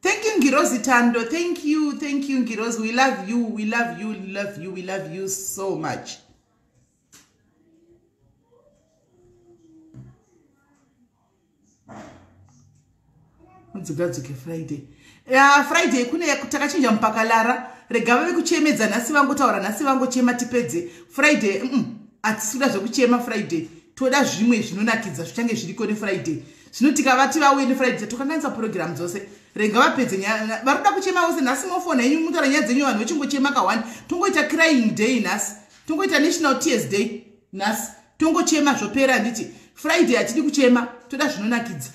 Thank you Ngirozi Tando. Thank you Ngirozi. We love you so much. Nzigadzike Friday. Friday kune takachinja mpaka lara rega vave kuchemedza nhasi vangotaura nhasi vangochema tipedze Friday atisikuda zvekuchema Friday toda zvimwe zvinonakidza zvichange zviriko neFriday zvino tikavati vauye neFriday tokanganisa program dzose rega vapedze nyaya varikuda kuchema vose nhasi mofona yenyu mutaura nyaya dzenyu vanhu vechingochema ka1 tongoita crying day nhasi tongoita national tears day nhasi tongochema zvopera. Nditi Friday hatidi kuchema, toda zvinonakidza.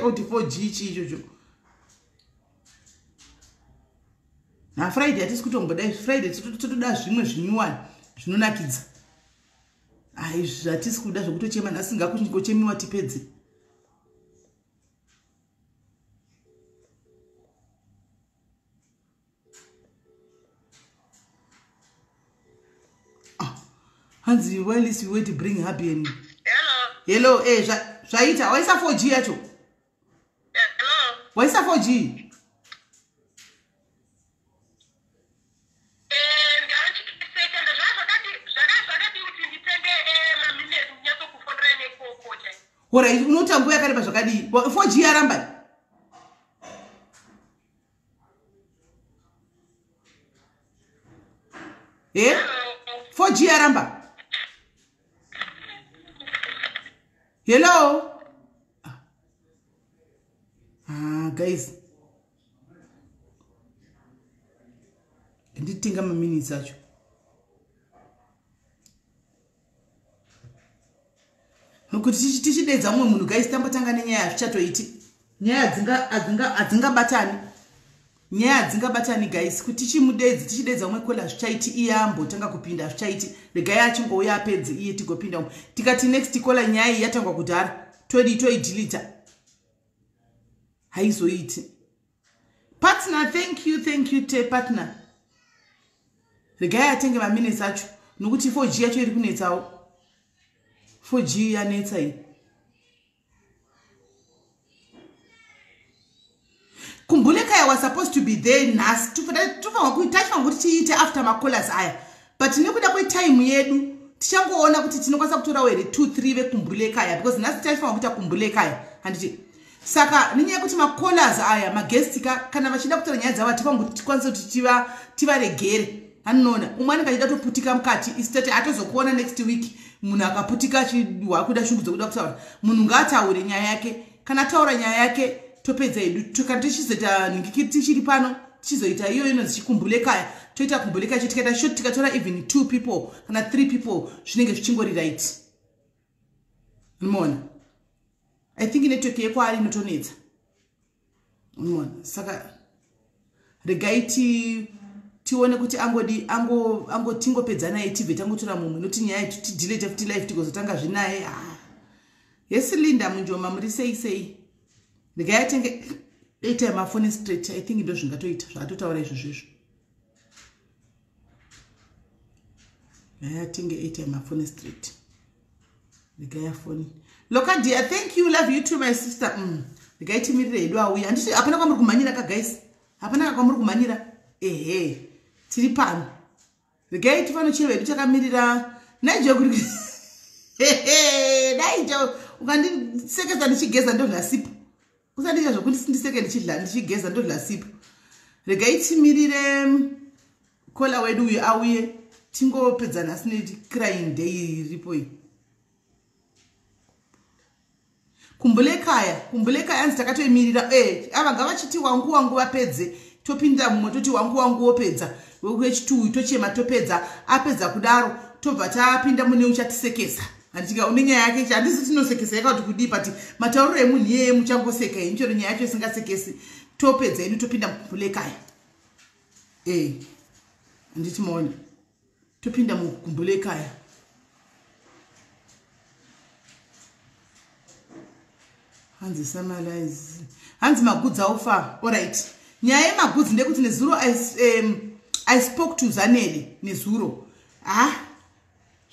Kuti 4G ichicho na Friday hatisi kutomboda. Friday totoda zvimwe zvinyuwani zvinonakidza. Ai zvatisi kuda zvokutochema nhasi ngakuti ngochemiwa tipedze. Hanzi, well is we wait to bring happy and hello. Zvaita waisa 4G yacho. Waisa 4G. Alright, unotanguya kare zvakadii? 4G yaramba. 4G yaramba. Hello. Guys. Nditinga minutes acho. Nokuti tichidedza mumwe munhu guys tambotanga nenyaya zvichatoiti. Nyaya adzingabatani. Nyaya adzingabatani guys kuti tichidedza mumwe kola zvichaiti iye ambotanga kupinda zvichaiti. Regai achingouya apedze iye tigopinda umwe. Tikati next kola nyaya yatangwa kudhara. Toidelete. Haizoiti. Partner, thank you te partner. Regai atenge minutes acho. Nokuti 4G yacho iri kunetsawo. 4G yanetsa iyi. Kumbuleka was supposed to be there nas tufanga kuti tiite after makolas aya. But nekuda kwetime yedu tichangoona kuti tinokwanisa kutora were 2-3 vekumbuleka aya because nasi tichifanga kuita kumbuleka aya. Handiti saka ninyaya kuti makolas aya maguest kana vachida kutora nyaya dzavo tifanga kuti tikwanise kuti tivaregere. Anona umwe anenge achida toputika mukati isitati atozokuona next week munhu akaputika wakuda shungu dzokuda kutaura. Munhu ngaataure nyaya yake. Kana taura nyaya yake topedza hedu tukati tichizoita ningiki tichiri pano tichizoita iyo inonzi chikumbuleka. Toita kumbuleka tikaita short tikatora even 2 people kana 3 people zvinenge zvichingori right. Unoona? I think network yeko ari inotonetsa. Unoona? Saka regai tione kuti tingopedzana naye tibve tangotora mumwe noti nyaya tidelete futi live tigozotanga zvinaye. Yes Linda Munjoma muri sei. Regai atenge airtime mafoni straight. I think ndo zvingatoita zvatotaura izvozvo. Regai atenge airtime mafoni straight. Regai afoni. Loka dear, thank you, love you too my sister. Regai timirire hedu auya. Handiti hapana kwamuri kumanyira ka guys. Hapana kwamuri kumanyira. Tiri pano. Regai tifano chevedu chakamirira. Naijo kuti naijo ukandisekeza ndichigeza ndodla sipo. Usadija zvokuti sindiseke ndichigeza ndodla sipo. Regai timirire kola wedu uyu auye tingopedzana sineti crying day iripo iyi. Kumbuleka anzi takatoimirira. Ava ngavachiti wangu vapedze. Topinda mumwe toti wangu wopedza. Wechitu tochema topedza. Apedza kudaro tobva tapinda mune uchatisekesa. Handika unenya yake handisi tinosekesa yakati kudi but matauriro emunhu yeye muchangoseka inchoro nyaya yacho isingasekesi. Topedza inu topinda mukumbuleka. Handiti maona. Topinda mukumbuleka. Hanzi summarize. Hanzi magudza ofa. All right. Nyaya yemagudzi ndekuti nezuro I spoke to Zanele nezuro.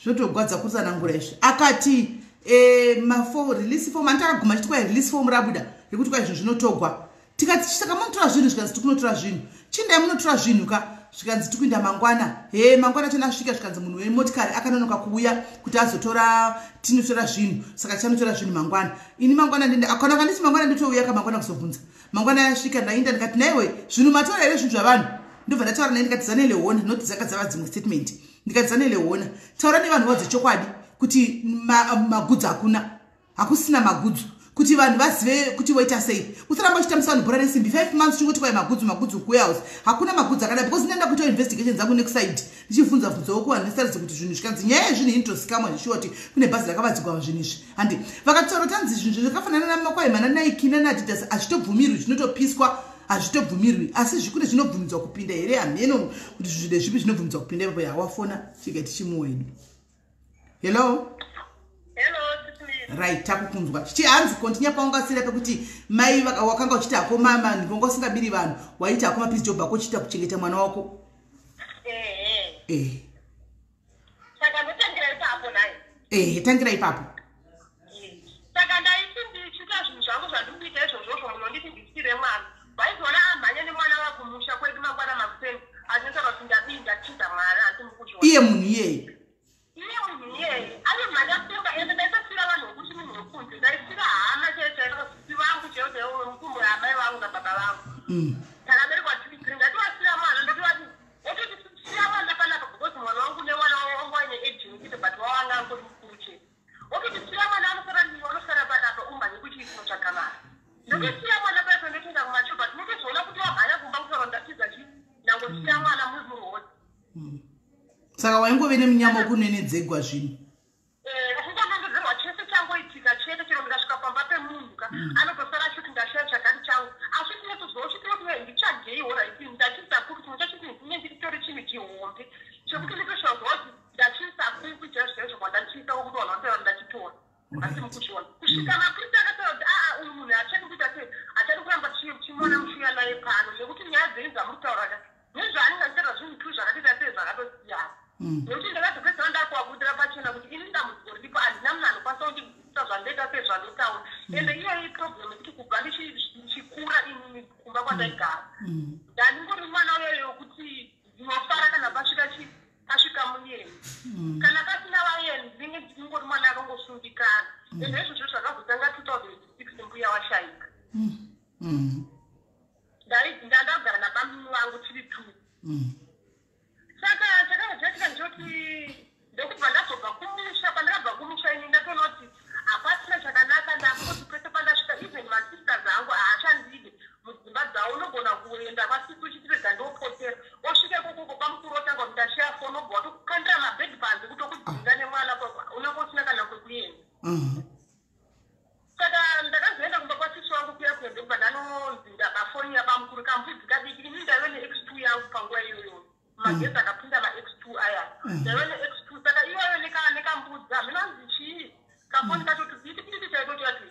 Zvotogwadza kusanangura izvi. Akati release form antakaguma chiti kwa release form rabuda rekuti kwa izvo zvinotogwa. Tikati saka munotora zvinhu zvikanzi tikunotora zvinhu. Chindai munotora zvinhu ka zvikanzi tikuinda mangwana. Mangwana tonasvika zvikanzi munhu wemotikari akanonoka kuuya kuti azotora tinotora zvinhu. Saka chanotora zvinhu mangwana. Ini mangwana akana kanditi mangwana ndotouya kamangwana kuzobvunza. Mangwana yasvika ndainda ndikati naiwe zvinhu matora here zvinhu zvavanhu. Ndobva ndataura naye ndikati Zanele wona noti dzakadzava dzimwe statement. Ndikati Zanele wona taura nevanhu vadzo chokwadi kuti magudzi hakuna. hakusina magudzu kuti vanhu vazive kuti woita sei. Usaramba uchitambisa vanhu bhora nesimbi 5 months chingoti kwai magudzu kuwarehouse. Hakuna magudzu akadai because ndenda kuita investigation dzangu next side. Ndichibvunza bvunzawo kuvanhu nesaridzi kuti zvinhu zvikanzi nyaya yezvinhu intozikamwa zvichoti kune bhazi rakavadzigwa zvinhu izvi. Handi vakataura tanzi zvinhu zvakafanana namakwai mana Nike naAdidas hazvitobvumirwi zvinotopiswa hazvitobvumirwi asi zvikune zvinobvumidzwa kupinda here hameno kuti zvinhu zvipi zvinobvumidzwa kupinda ipapo yawafona chika tichimuwa hedu. Hello. Right, takukunzwa. Chihanzi continue paungasira pekuti mai wakanga uchita ako mama ndingongo usingabiri vanhu waita ako mapisi job ako uchita kuchengeta mwana wako.
Saka ndotangira ipapo naye.
Tangira ipapo.
Saka ndaiti ndichita zvinhu zvangu zvandikuita izvozvo munonditi ndisire mwana. Vaizona amhanya nemwana wakumusha kwedu mangwana makuseni anoita kuti ndachita mwana atimukuzviona.
Iye munhu iyeye.
Ane mhanya kutemba ende ndaisasira vanhu vokuti munhu wekunze ndaisira hama chete vangu chete mukumbo yamai vangu nababa vangu. Takaberekwa tiri ndatiwasira mwana ndotivati ototisira mwana panapa because mwana wangu nemwana wangu aine age yekuti but wawanga angori mukuru chete. Ototisira mwana anosara panapa umhanye kuti inotsvaga mari. Ndokisira mwana paipo ndotoenda kumacho but mutozoona kuti wamhanya kumba kutaura ndatiza chi nangosira mwana muzurori.
Saka waingove nemunyama wokunenedzegwa zvinhu.
Kungondonzerwa chese changoitika chete chero ndikasvika pamba pemunhuka anotosara chuti ndashaya chakati changu asi tinotozouchitira kuti ndichageiwo raiti ndachisaku kuti muchachiti ndine nditori chinhu chihombe chekuti nditoshauzwa kuti ndachisaku kuita zvezvo kwandachiita wokuti vanhu vanotaura ndachitora asi mukuchiona kusvika mapurisa akataura kuti uyu munhu achadi kuita sei achadi kuramba chimona mushuya naye pano nekuti nyaya dzenyu dzamutaura nezvaanenge achitaura zvinhu tu zvakatiita sei zvakatosiyana. Nekuti ndakazopedzera ndakuwabudira pachena kuti ini ndamudzi ripo handina munhu anokwanisa kundibvisa zvandaita sei zvandotaura ende iyoyi problem yekuti kubva ndichikura inini kumba kwandaigara ndandingori mwana uyoyo wekuti ndinofara kana pasvika muyeni kana pasina vayeni ndinenge ndingori mwana akangosundikana ende izvozvo zvakazotanga 2006 mbuya washaika ndandagara nabamini vangu tiri 2. Saka chakazoitika ndoti ndokubva ndazobva kumusha pandakabva kumusha ini ndatoona kuti hapasina chakanaka ndakuti pese pandasvika even masisters angu haachandide mudzimba dzavo unogona kuenda pasiku uchitirega ndopotera osvike kokoko pamukuru otanga kuti ndashiya foni obva watokukandira mabhedhi panze kutokudzinga nemwana unenge usina kana kwekuenda. Saka ndakazoenda kumba kwatisi wangu kuya kuya ndokubva ndanonzi ndabafoni yapamukuru kambudzi kadiki ini ndaive neX2 yangu panguva iyoyo. Magezi akapinda maX2 aya ndaive neX2 saka iyoyo nekambudzi haminonzi chii kafoni kacho tupitipiti chaitoti yati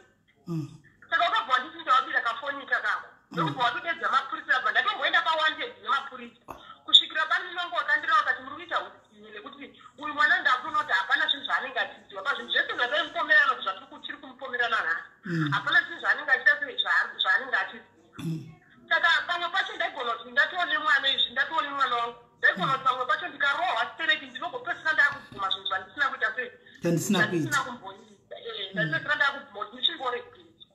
saka ukabva wandichinja wabira kafoni kakako ndokubva watodedza mapurisa abva ndatomboenda pa100 nemapurisa kusvikira paninongo wakandira wakati muri kuita usiye nekuti uyu mwana ndakuona kuti hapana zvinhu zvaanenge achidziwa pazvinhu zvese zvataimupomerana zvatiri kumupomerana nhasi hapana zvinhu zvaanenge achiita sei zvaanenge achidziwa. Saka pamwe pacho ndaigona kuti ndatoone mwana izvi ndatoone mwana wangu ndaigona kuti pamwe pacho ndikarohwa stereki ndinogopesera ndakubvuma zvinhu zvandisina kuita sei ndandisina kumboita ndapesera ndakubvuma kuti ndichimboregedzwa.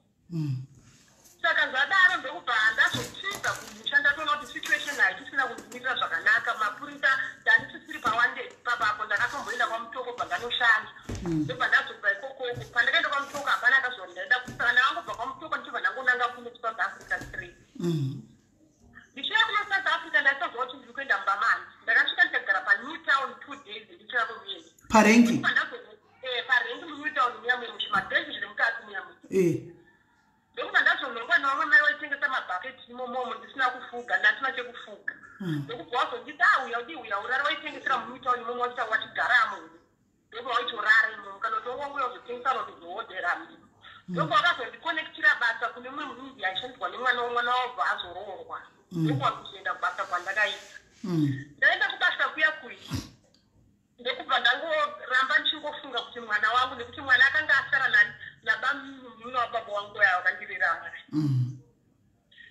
Saka zvadaro ndokubva ndazopfiza kumusha ndatoona kuti situation haitisina kundimirira zvakanaka mapurisa ndandisisiri pa100 papapo ndakatomboenda kwamutoko bva ndanoshanda ndobva ndazobva ikokoko pandakaenda kwamutoko hapana akazori ndaenda kusaka ndakangobva kwamutoko ndichibva ndangonanga kuno kuSouth Africa straight. Ndichiya kuno South Africa ndaisazva kuti ndiri kuenda Mbamani ndakasvika ndikagara paNewtown 2 days ndichira kuyeni
parengi
parengi muNewtown muyamwe muchimadhezi zviri mukati muyamwe ndokubva ndazonongwa nevamwe mai vaitengesa mabhaketi imomomo ndisina kufuga ndatina chekufuga ndokubva wazonditi uya urara waitengesera muNewtown imomo wachita wachigaramo ndokubva waitorara imomo kana kuti wongoya uzotengesa nokuzohodheramo ndokubva wakazondikonekitira basa kune mumwe muningi aishandiswa nemwana wobva azoroorwa ndokubva kuzoenda kubasa kwandakaita ndaenda kubasa kuya kuyi ndokubva ndangoramba ndichingofunga kuti mwana wangu nekuti mwana akanga asara nabamuna wababa wangu aya wakandirerana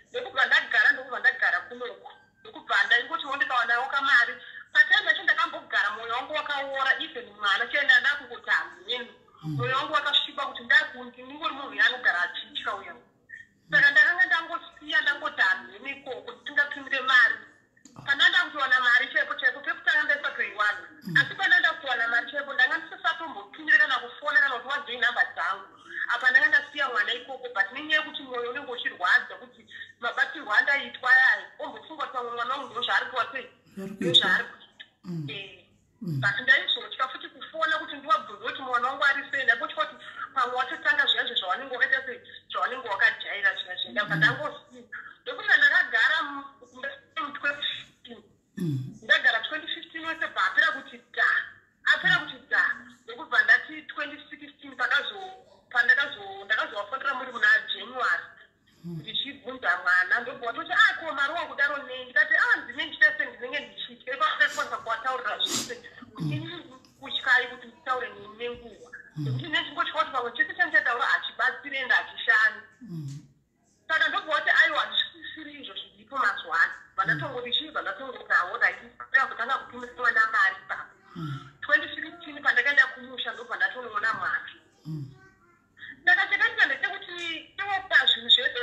ndokubva ndagara kunoko ndokubva ndaingoti ndikawanao kamari pataimu yacho ndakambogara mwoyo wangu wakaora even mwana chaenda ndakungoti hameni mwoyo wangu wakasviba kuti ndingori munhu yaanogara achitya uya saka ndakanga ndangosiya ndangoti hameni koko tingapindire mari pananda kutowana mari chaipo chaipo pekutanga ndaisatoiwana asi pananda kutowana mari chaipo ndanga ndisisatombopindire kana kufona kana kuti wajoin nhamba dzangu ndobva ndaitwa yayi ombofunga kuti mwana wangu ndozvaari kuwasei ndozvaari kuita but ndaizotya futi kufona kuti ndiwabvunza kuti mwana wangu ari sei ndakutya kuti pamwe watotanga zviya zvawanenge wakaita sei zvawanenge wakajaira zvina zvendabva ndangosiya ndokuti ndakagara mu2015 ndagara 2015 wese bapera kuti da ndokubva ndati 2016 ndakazowafondera muri muna January ndichibvunza mwana ndobva watoti ko mari wakudaro nei ndikati ndine ndichitese ndinenge ndichitya ipakakwanisa kuwataurira zvese kutyayi kuti nditaure nenguva nekuti nechingotya kuti pamwe chese chandichataura hachibatsiri ende hachishani saka ndobva wati aiwa ndisiri izvo zviripo mazuva ano vandatongorichiva ndatongotawo kutanga kutumiswa namari papa 2015 pandakaenda kumusha ndobva ndatonoona mwari ndakacheka ndechekuti topa zvinhu zvese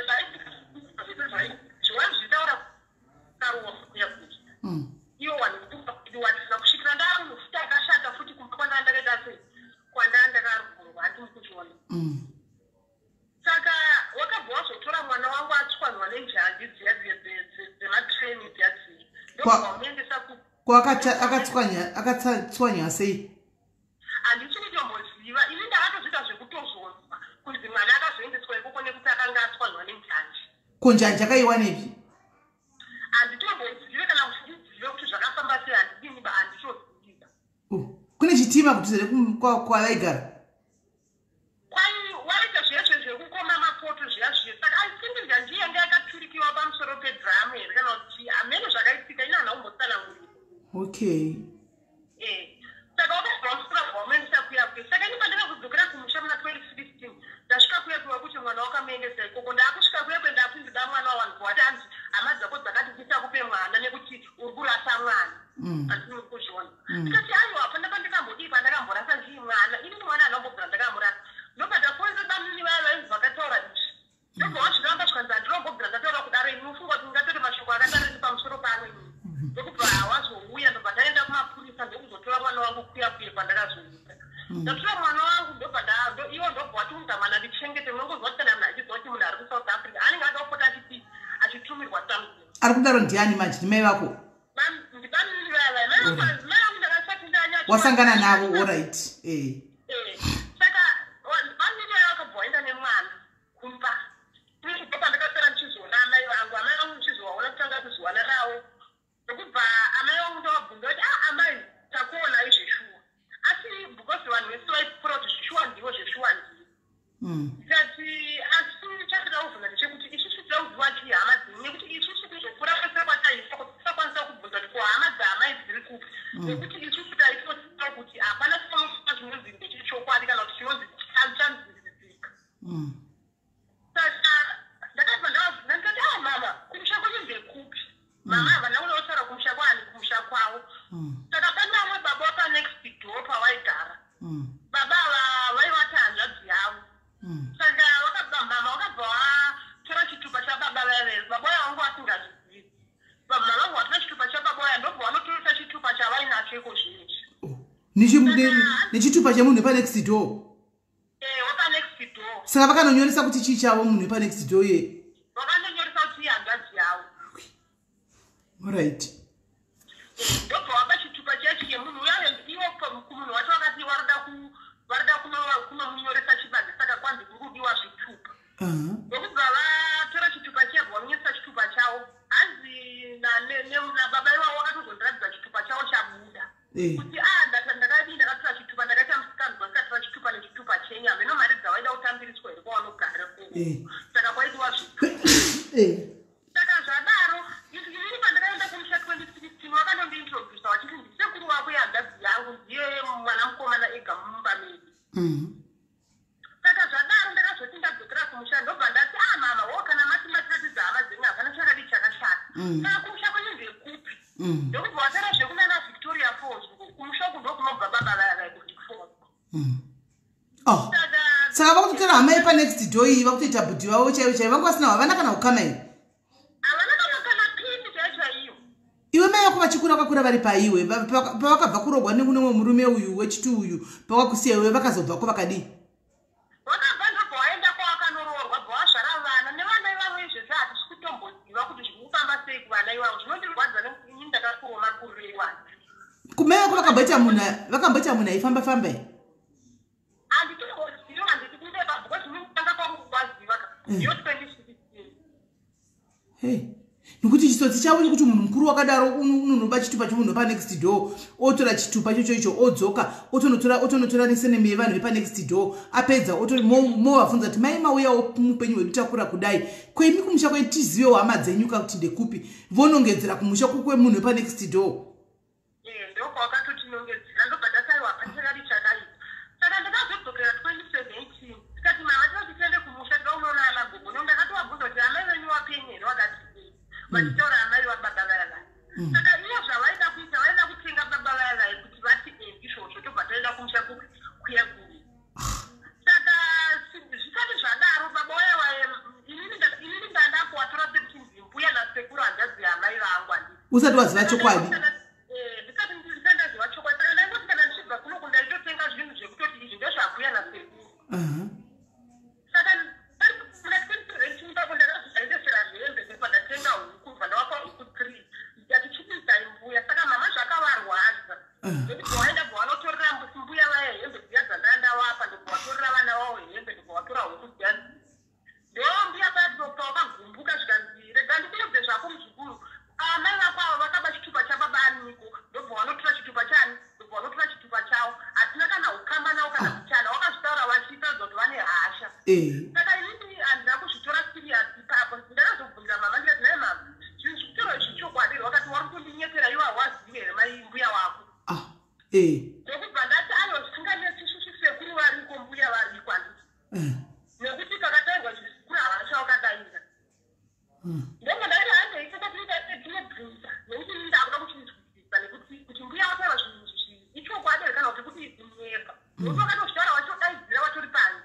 zviwanzvitaura karuwa kuya kuti iwo wanisina kusvikira ndari mufuta akashata futi kumba kwana ndakaita sei kwandaa ndakarugurwa hati mukuchiona saka wakabva wazotora mwana wangu atswanywa nenjanji dziya dzematreni dziya dziya ndobva unoendesa
akatswanywa sei
handisi kutomboziva ini ndakatozvita zvekutozonzwa kunzi mwana akazoendeswa ikoko nekuti akanga atswanywa nenjanji
kunjanji akaiwanepi
handitombozive kana kuti ndizive kuti zvakafamba sei handidini handitoziva
kune chitima kutizere kwavaigara
waita zveshe zvekukoma mapoto zviya zviye saka aisindi njanji yange yakaturikiwa pamusoro pedhamu here kana kuti hamene zvakaitika ina hana kumbotsanangurira
okay
saka wakabva musura bvaumendisa kuya kuye saka ini pandakakudzokera kumusha muna 2016 ndasvika kuyepiwa kuti mwana wakamuendesa ikoko ndaakusvika kuyepe ndapinzida mwana wawangu wati anzi hama dzako dzakati dzisakupe mwana nekuti uri kurasa mwana handisi muri kuzviona ndikati aiwa pandapa ndikambodii pandakamborasa ndii mwana ini mwana anambobvira ndakamurasa ndobva ndafonese bamini vaya vainzi vakataura izvi ndobva wazviramba zvikanzi handinombobvira ndataura kudaro ini ufunga kuti ngatori mashoko akatariri pamusoro pamwe ini ndokubva wazouya ndobva ndaenda kumapurisa ndokuzotora mwana wangu kuya pandakazoita ndatora mwana wangu ndobva iwo ndobva watiunza mwana ndichengete munongozwa kuti kana munhu achizwa kuti munhu ari kusouth africa anenge akapota achitumirwa something
ari kudaro ndiani manje ndimai vako
ndibamini vaya mai vangu ndakasati ndanya
wasangana navo allright
saka bamini vaya vakabva waenda nemwana kumba ndobva ndakapera ndichizoona amai vangu ndichizovaona kutanga kuzowana navo ndokubva amai vangu ndovabvunza kuti amai takuona izveshuwa asi because vanhu vese vaipfuura kuti zvishuwa ndivo zvishuwa ndivo ndikati asi chandida kuvhunza ndechekuti isusu tida kuziva chii hama dzenyu nekuti isusu kuzopfuura kwese kwataifa kuti tisakwanisa kubvunza kuti ko hama dzaamai dziri kupi nekuti isusu taitoziva kuti hapana chinoa chinonzi ndechechokwadi kana kuti chinonzi chanziridzika saka ndakabva ndavabvunza ndikati mama kumusha kwenyu ndekupi mama havana kunotaura kumusha kwani kumusha kwavo saka pane vamwe baba wapa next door pavaigara baba ava vaivati hanzvadzi yavo saka mama wakabva watora chitupa chababa vave baba vaya vangu vasingazvizivi mama vangu watora chitupa chababa vaya ndobva vanotoresa chitupa chavainacho iko zvinezvi
nechitupa chemunhu wepanext door
wapa next door
saka vakanonyoresa kuti chii chavo munhu wepanext door ye
vakanonyoresa kuti hanzvadzi yavo
allright
ndobva wapa chitupa chacho chemunhu uyayo iwo kumunhu wacho vakati varida kunomunyoresa chibage saka kwanzi kurudiwa zvitupa ndokubva vatora chitupa chebva vanonyoresa chitupa chavo hanzi nababa ivavo vakatozondiratidza chitupa chavo chabuda kuti ndakadii ndakatora chitupa ndakaita musikanzwa ndikatora chitupa nechitupa chenyama ino mari dzavaida kutambiriswa here kwavanogara saka kwaitiwa zvitupa saka zvadaro ini pandakaenda kumusha 2016 wakandondiintrodusa wachiti ndisekuru wako yehanzvadzi yangu ndiye mwana mukomana ega mumba medu saka zvadaro ndakazoti ndadzokera kumusha ndobva ndati mama wo kana mati matiratidza hama dzenyu hapana chakadi chakashata saka kumusha kwenyu ndekupi ndokubva watara zvekunana Victoria Falls kumusha uku ndokunobva baba vaya vaikuti Falls
saka vakutotora hama yepanext door iyi vakutoita bhudhi vavo chaivo chaivo vanga vasina havana kana kukama here
havana kana pini chaichaiyo
iwe mai vako vachikura vakakura vari paiwe pavakabva kurogwa nekunemwe murume uyu wechitu uyu pavakusiya iwe vakazobvako vakadii
wakabva ndobva waenda kwawakanororwa bva wazvara vana nevana ivavo izvese hatisi kutomboziva kuti
Kumea kwa vakamboita muna ifamba fambe. Hey, nukuti chisotsi chawo kuti munhu mukuru wakadaro unoba chitupa chomunhu pa next door, otora chitupa icho odzoka, otonotora neseneme yevanhu vepa next door, apedza movabvunza kuti mai mauya mupenyu wedu takura kudai, kwemi kumusha kwetizivewo hama dzenyu kuti ndekupi, vonongedzera kumusha kwemunhu wepa next door.
Ndoko wakatotinongedzera ndobva ndasaiwa pachakati chakaipa. Saka ndakazodzoka 2017 tikati mama tinoti tiende kumusha taunoona ana gogo ndakatowabvunza kuti amai venyu wapenyera wakati vachitaura amai vababa vaya. Saka iyo zvavaida kuita vaida kutenga baba vaya kuti vati izvozvo tobva taenda kumusha kuya kuri. Saka zvisati zvadaro baba waya inini ndandakuwatora sekuti ndimbuya nasekuru handaziva amai vangu handii.
Usati waziva chokwadi.
Saka inini handina kuzvitora serious ipapo ndakazobvunza mama ndikati naye mama zvinhu zvitoro izvi chokwadi wakati wari kundinyepera iwe hawazivi here mai mbuya wako ndokubva ndati aiwa zvisinganetsi isusu sekuru variko mbuya variko handiti nekuti kakatairwa zvisikuru havasha wakadaira ndobva ndati handeisakatiinobvunza nekuti ini ndakuda kuchinzwisisa nekuti kuti mbuya wataura zvinhu izvi ichokwadi here kana kuti kuti ikunyepa nokuti wakatozvitaura wachodaidzira watori panzi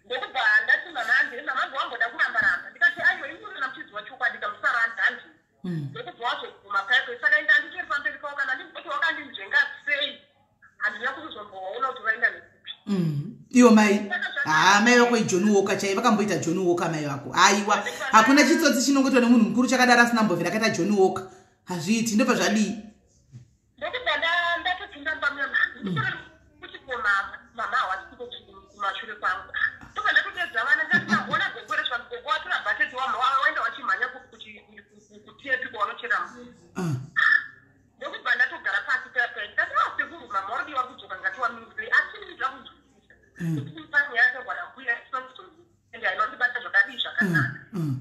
ndokubva ndati mamangu wamboda kuramba ndikati aiwa inona muchidzi wachokwadi kamusaranda handi ndokubva wazoguma paipo saka enda nditori pamberi pavo kana ndikuti wakandinzvenga sei handina kuzozomboona kuti vaenda nekupi
iwo mai mai vako iJohn Walker chai vakamboita John Walker mai vako aiwa hakuna chitsotsi chinongoitwa nemunhu mukuru chakadaro asina mbovhera akaita John Walker hazviiti ndobva zvadii
ndokubva ndatopinda pamema kuti mama hawasiko kumashure kwangu tobva ndatopedza vana ndati nambona gogore zvagogo watora bhateti waenda wachimhanya kutiepi kwaunochera mvura ndokubva ndatogara pasi pepe ndikati sekuru mama waridiwa kudzoka ngati wamire asinidza kuzwisisa nekuti pani yakagwada mbuya ende ainondibata zvakadii zvakanaka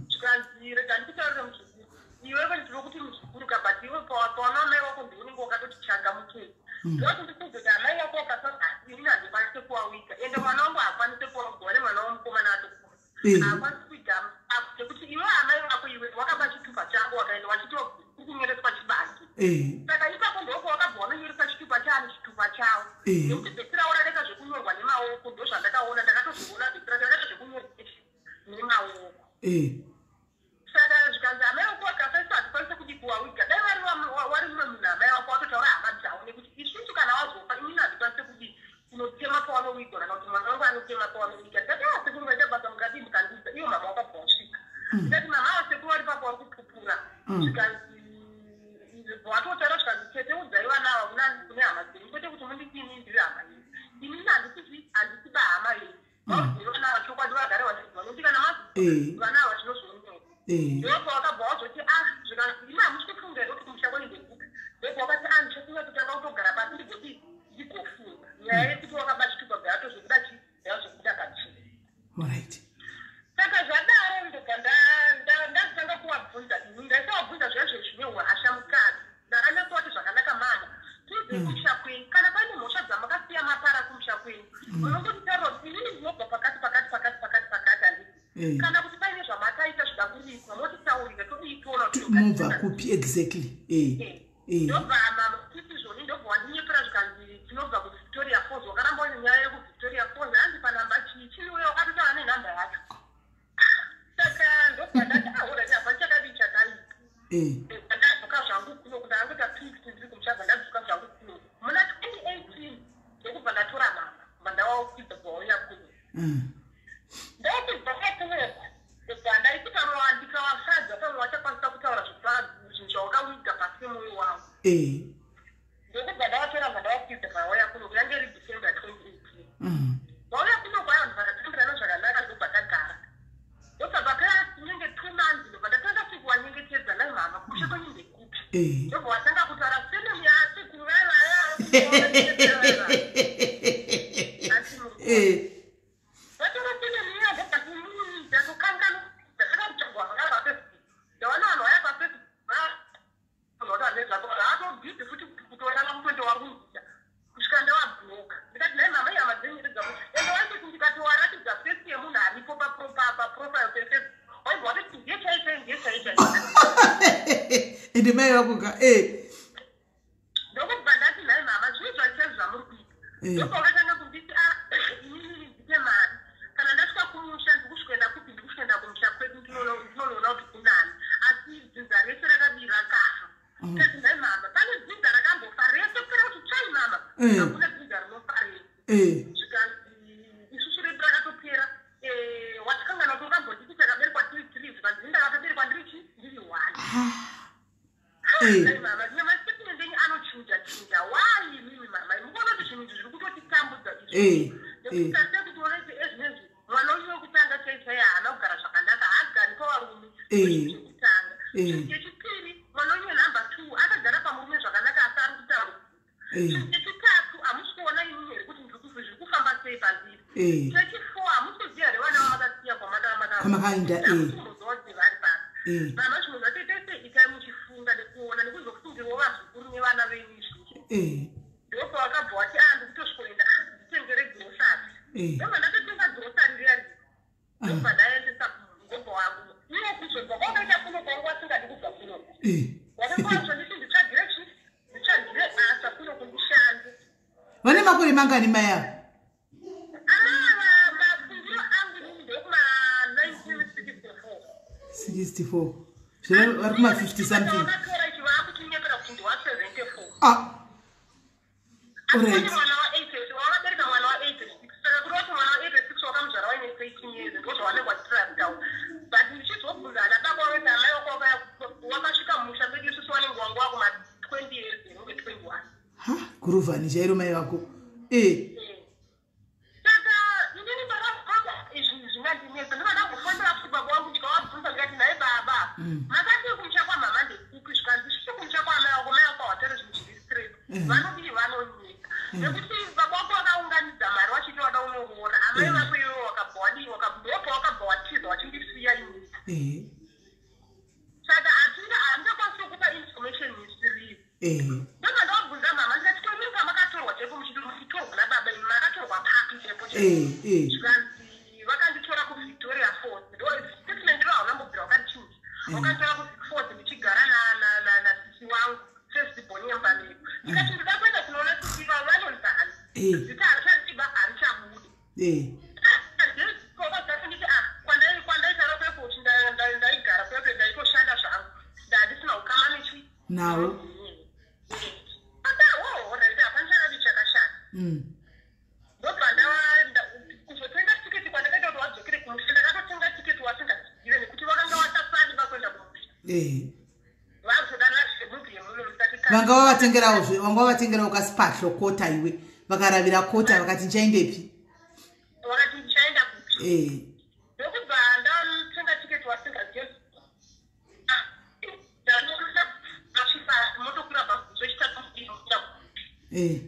zvikanzi rega ndikutaurire muzukuru iwewe ndiro kuti muzukuru kabati iwe pawana mai wako ndiunenge wakatoti changa mukei ndoti ndikuzoti amai wako wakasati ini handikwanise kuwawika ende mwana wangu haakwanise kuwagova nemwana wamukomana atokura haakwanisi kuigama sekuti iwe amai wako iwe wakaba chitupa changu wakaenda wachitokukunyoresa pachibandi saka ipapo ndoko wakabva wanonyoresa chitupa chani chitupa chavo nekuti bhesira urareka zvekunyorwa nemaoko ndo zvandakaona ndakatozviona bhesira ndakaita zvekunyorwa nemaoko saka zvikanzi amai wako wakasaisa hatikwanise kuti kuwawika dai wari mumwe munhu amai wako watotaura hama dzavo nekuti isusu kana wazofa inini handikwanise kuti unotema pawanowigwa kana kuti mwana wangu anotema pawanowika ndikati sekuru vaita basa mukadii mukandiudza iwo mama wakabva wasvika ndikati mama wasekuru vari papo vari kupupura zvikanzi watotaura zvikanzi chete udzai vana ava kune hama dzenyu kwete kuti munditini ndiri hama yenyu inini handisiba hama yenyu vaudzai vana ava chokwadi vagare vachidzwa nokuti kana mazi vana ava zvinozonyepa ndopa wakabva wazoti zvikanzi imi hamuchitofunga here kuti kumusha kwene ndekupi ndopa wakati ndichofunga kuti anga kutogara pasi ndigoti ndigofunga nyaya yekuti wakaba chitupa bheatozvokuda chi yazokuda kachii saka zvadaro ndobva ndazitanga kuwabvunza ini ndaisawabvunza zvazvo zvine uhasha mukati ndakanyatoti zvakanaka mama tize kumusha kwenyu kana paine mhosva dzamakasiya mapara kumusha kwenyu munongotitaura kuti inini ndinobva pakati handii kana kuti paine zvamakaita zvidakuriswa motitaurire todiitona
mubva kupi exactly
ndobva titi zvoni ndobva wandinyepera zvikanzi tinobva kuvictoria falls wakaramba ine nyaya yekuvictoria falls hanzi panhamba chii chiuye wakatotaura nenhamba yacho saka ndobva ndati ahorati habva chakadii chakaipa ndadzoka zvangu kuno kuti angota 50 ndiri kumuchabva ndadzoka zvangu kuno muna 2018 ndokubva ndatora mama ndawakwidza bwauya kuno ndakubva katoneka ndaiti pamwe ndikawafadza pamwe wachakwanisa kutaura zvinhu zvawakawiga pasi pemwoyo wangu Ndokuti vadavatera vadavakwidza mauya kuno yange iri December 2018. Vauya kuno kwavanhu vakatambirana zvakanaka ndobva tagara. Ndobva papera nyenge 2 months ndobva ndatanga kupiwa nyengetedza naimama kushe kwenyinde kupi. Ndobva watanga kutaura sene yasi kuvava
Ende mai vakuka
ndokubva ndati nai mama zvii zvaitezva muri kuita ndokokatanga kunditi inini ndite mari kana ndasvika kumusha ndikusvikoenda kupi ndikusvikoenda kumusha kwedu ndinoona kuti kunani asi dzinza rese rakabira kaha tati nai mama pane dzinza rakambofa rese kupera kuti chai mama hakuna dzinza rinofa rese zvikanzi isusu redu rakatopera watakangana kuti wakambonditi takaberekwa tiri 3 zvikanzi ndakatoberekwa ndiri chi ndiri 1 mama nyama statement yenyu anochinja why mimi mama mukono kuti chinhu zviri kutotitambudza izvi nekuti kuti onete ezvinezvi mwana uyu wekutanga chaichaiya haana kugara zvakanaka haagari pavarume zvekutanga chinhu chechipiri mwana uyu number 2 akagara pamurume zvakanaka asi ari kutaura chinhu chechitatu hamusi kuona inini here kuti zviri kufamba sei pandiri chechi4 hamusi kuziva here vana vamakasiya
kwamakaenda
hamusimuzowa kuti vari pasi mama zvinhu zvatotese itai muchifunga nekuona nekuzofungirwa vazukuru nevana venyu izvozvo ndopa wakabva wati ndikutosvikoenda nditengere grosari ndobva ndatotenga grosari riyari ndobva ndaendesa ngobva wangu iwo kuzobva kwakaita kuno kwangu wasingadi kubva kuno wakangoazvo nditi nditsvagire chi nditsvagire basa kuno kundishande
vane makore mangani mai avo
mafungiro angu nini ndokuma
1964 zvino vari kuma 50 something
vakatora chivaa kutinyepera kuti ndiwa 74
alright
mwana wa 86 wakabereka mwana wa 86 saka kuri kuti mwana wa 86 wakamuzvara waine 18 years ndozvawanenge wachitirasdown but ndichizobvunza ana baba wese amai wako wakasvika musha pedu isusu wanenge wangu wakuma 20 years inenge 21
guruvhani chairo mai vako
saka inini ndakabvunza izvi zvingandinesa ndinoda kufambira futi baba wangu ndikawabvunza ndikati naye baba makati kumusha kwamama ndekupi zvikanzi svike kumusha kwamai wako mai wako hawataura zvinhu zviri straight vanodii vanonyika nekuti baba wako vakaunganidza mari wachiti wada unoona amai vako iwewe wakabva wadii ndopa wakabva watiza wachindisiya inini saka handingakwanisi kukupa information isiriyo ndobva ndawabvunza mama ndikati toimini pamakatorwa tepo muchitorwa nababa imi makatorwa papi tepo zvikanzi vakanditora kuvictoria falls statement ro haunambobvira wakachinja wakanditora kuvicfalls ndichigara nasisi wangu fesibhonyemba nepo ndikati ndida kuenda kunoona sisi vavo vanonzani zita harichadiba harichabude kwandaitaro pepo kuti ndaigara pepo ndaitoshanda zvangu ndandisina kukama nechi
nawo
right hapandichakadi chakashanda ndobva kuzotenga tiketi kwandakaita kuti wadzokere kumusha ndakatotenga tiketi wasingazive nekuti vakanga watasadi vakuenda kumusha vazodanazvemuvi yemuno musati
vanga vavatengerawo kasipahlo kota iwe vakaravira kota vakati ndichaindepi
wakati ndichaenda kuti ndokubva ndatenga tiketi wasingazive motokwira bhazi zvechitatu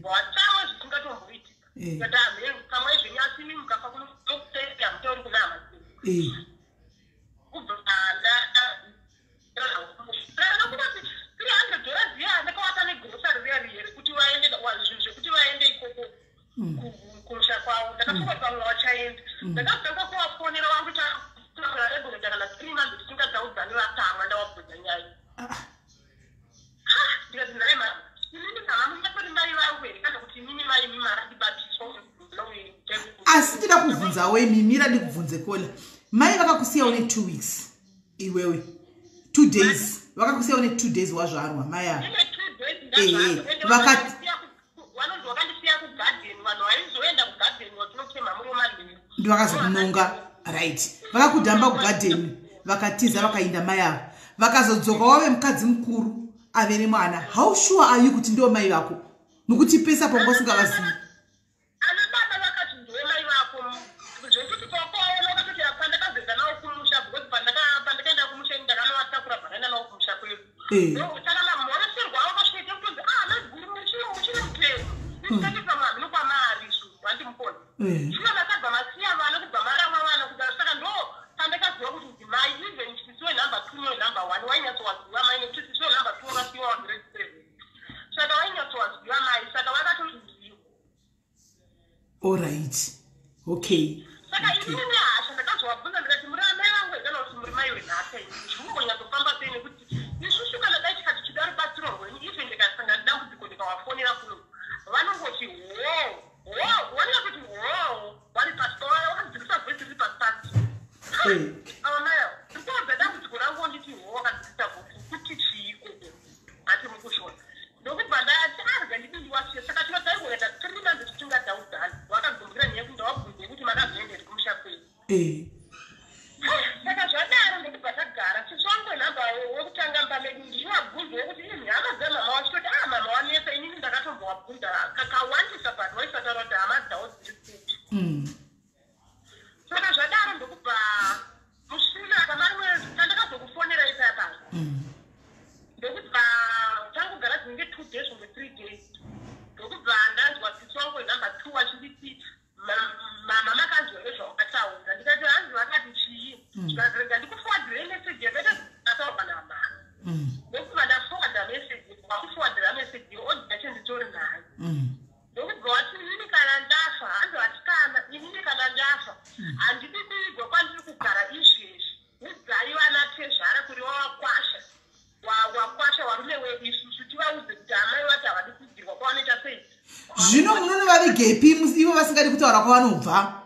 watama zvisingatomboitika kadamhe kamwe zvenyasi mimi mukafa kunokuteya mutauri kuna hamasi kubva ndakubati $300 iya ndakawata negrosari riya riyeri kuti vaende zvinhu zvekuti vaende ikoko kumusha kwavo ndakatoka kuti vamwe vachaenda ndakatanga kuvafonera wangu taregoreta kana 3 months tisingataudzani vatamwa ndawabvudza nyaya ndikati naye mama inini mama munyakoti mai vangu here kana kuti inini mai mimi marandibatiswa
asi ndida kubvunzawo imimi radi kubvunze kola mai vakakusiyawo ne2 weeks iwewe 2 days vakakusiyawo ne2 days wazvarwa mai avo vakati
vanonzi vakandisiya kugarden vanhu vaizoenda kugarden vatinotema muromandini
ndivakazokunonga right vakakudhamba kugarden vakatiza vakainda mai avo vakazodzoka wave mukadzi mukuru ave nemwana. How sure are you kuti ndo mai vako? Nokuti pesa pongo singavazivi.
Ana baba vakati ndiwe mai vako. Zvekuti kwaona vakati apanda kazenda nawo kumusha because pandakaenda kumusha ndakanovatakura bharaenda nawo kumusha kwedu. Saka mamhoreserwa vakasvika kuti muchiri mupenyu. Ndikatisa mwana nokwamari isu vandimukona. Zvino vakabva masiya vana kubva marama vana kudaro saka ndo pandakaziva kuti ndimai even chisiwe number 2 number 1 wainyatsowaziva mai nekuti chisiwe number 2 wakasiyiwa wa grade 7. Saka wainyatsowaziva mai saka vakatozviziva.
All right. Okay.
Saka ini nehasha ndakazovabvunza ndikati muri amai vangu here kana kuti muri mai wenhaka ini zvinongonyatofamba sei nekuti isusu kana dai tikati chida rubatsiro rwenyu ife ndikasangana nedambudziko ndikawafonera kuno vanongoti wanya kuti vari pasi wakadzikisa vhesi riri pasipasi amayo ndikuudza dambudziko rangu nditi wakadzikisa vhesi kuti chiiko ati mukushona ndokubva ndati arga nditi ndiwasiya saka tinodaigoenda 3 months tisingadhaudzani wakagumbira nyaya kuti ndawabvunze kuti makazoenderi kumusha kwenyu saka zvadaro ndokubva tagara chisongo nhamba wekutanga mbamedu ndichivabvunza wekuti hama dzamama wachitoti mama wanesa inini ndakatombowabvunza kakawandisa but waisataura kuti hama dzawo dziri kuti saka zvadaro ndokubva mushure akamari mwezi tandakazokufonera ipapa ndokubva tangogara dzinenge 2 days kumbe 3 days ndokubva ndanzwa chisongo nhamba 2 wachiditi mama makanzwa nezvawakataura ndikati hanzi vakati chii ndikazirega ndikufuwadhire meseji yavete ataurwa namama ndokubva ndafuwadha meseji wakufuwadhira meseji odachenditori nayo ndokubva wati inini kana ndafa hanzi vatikana inini kana ndafa handidi kuigwa kwandiri kugara izvezvi udzai vana tezvara kuri wakwasha varume wedu isusu tivaudze kuti amai vati havadi kuigirwa kwavanoita sei.
Zvino munovavigepi ivo vasingadi kutaura kwavanobva?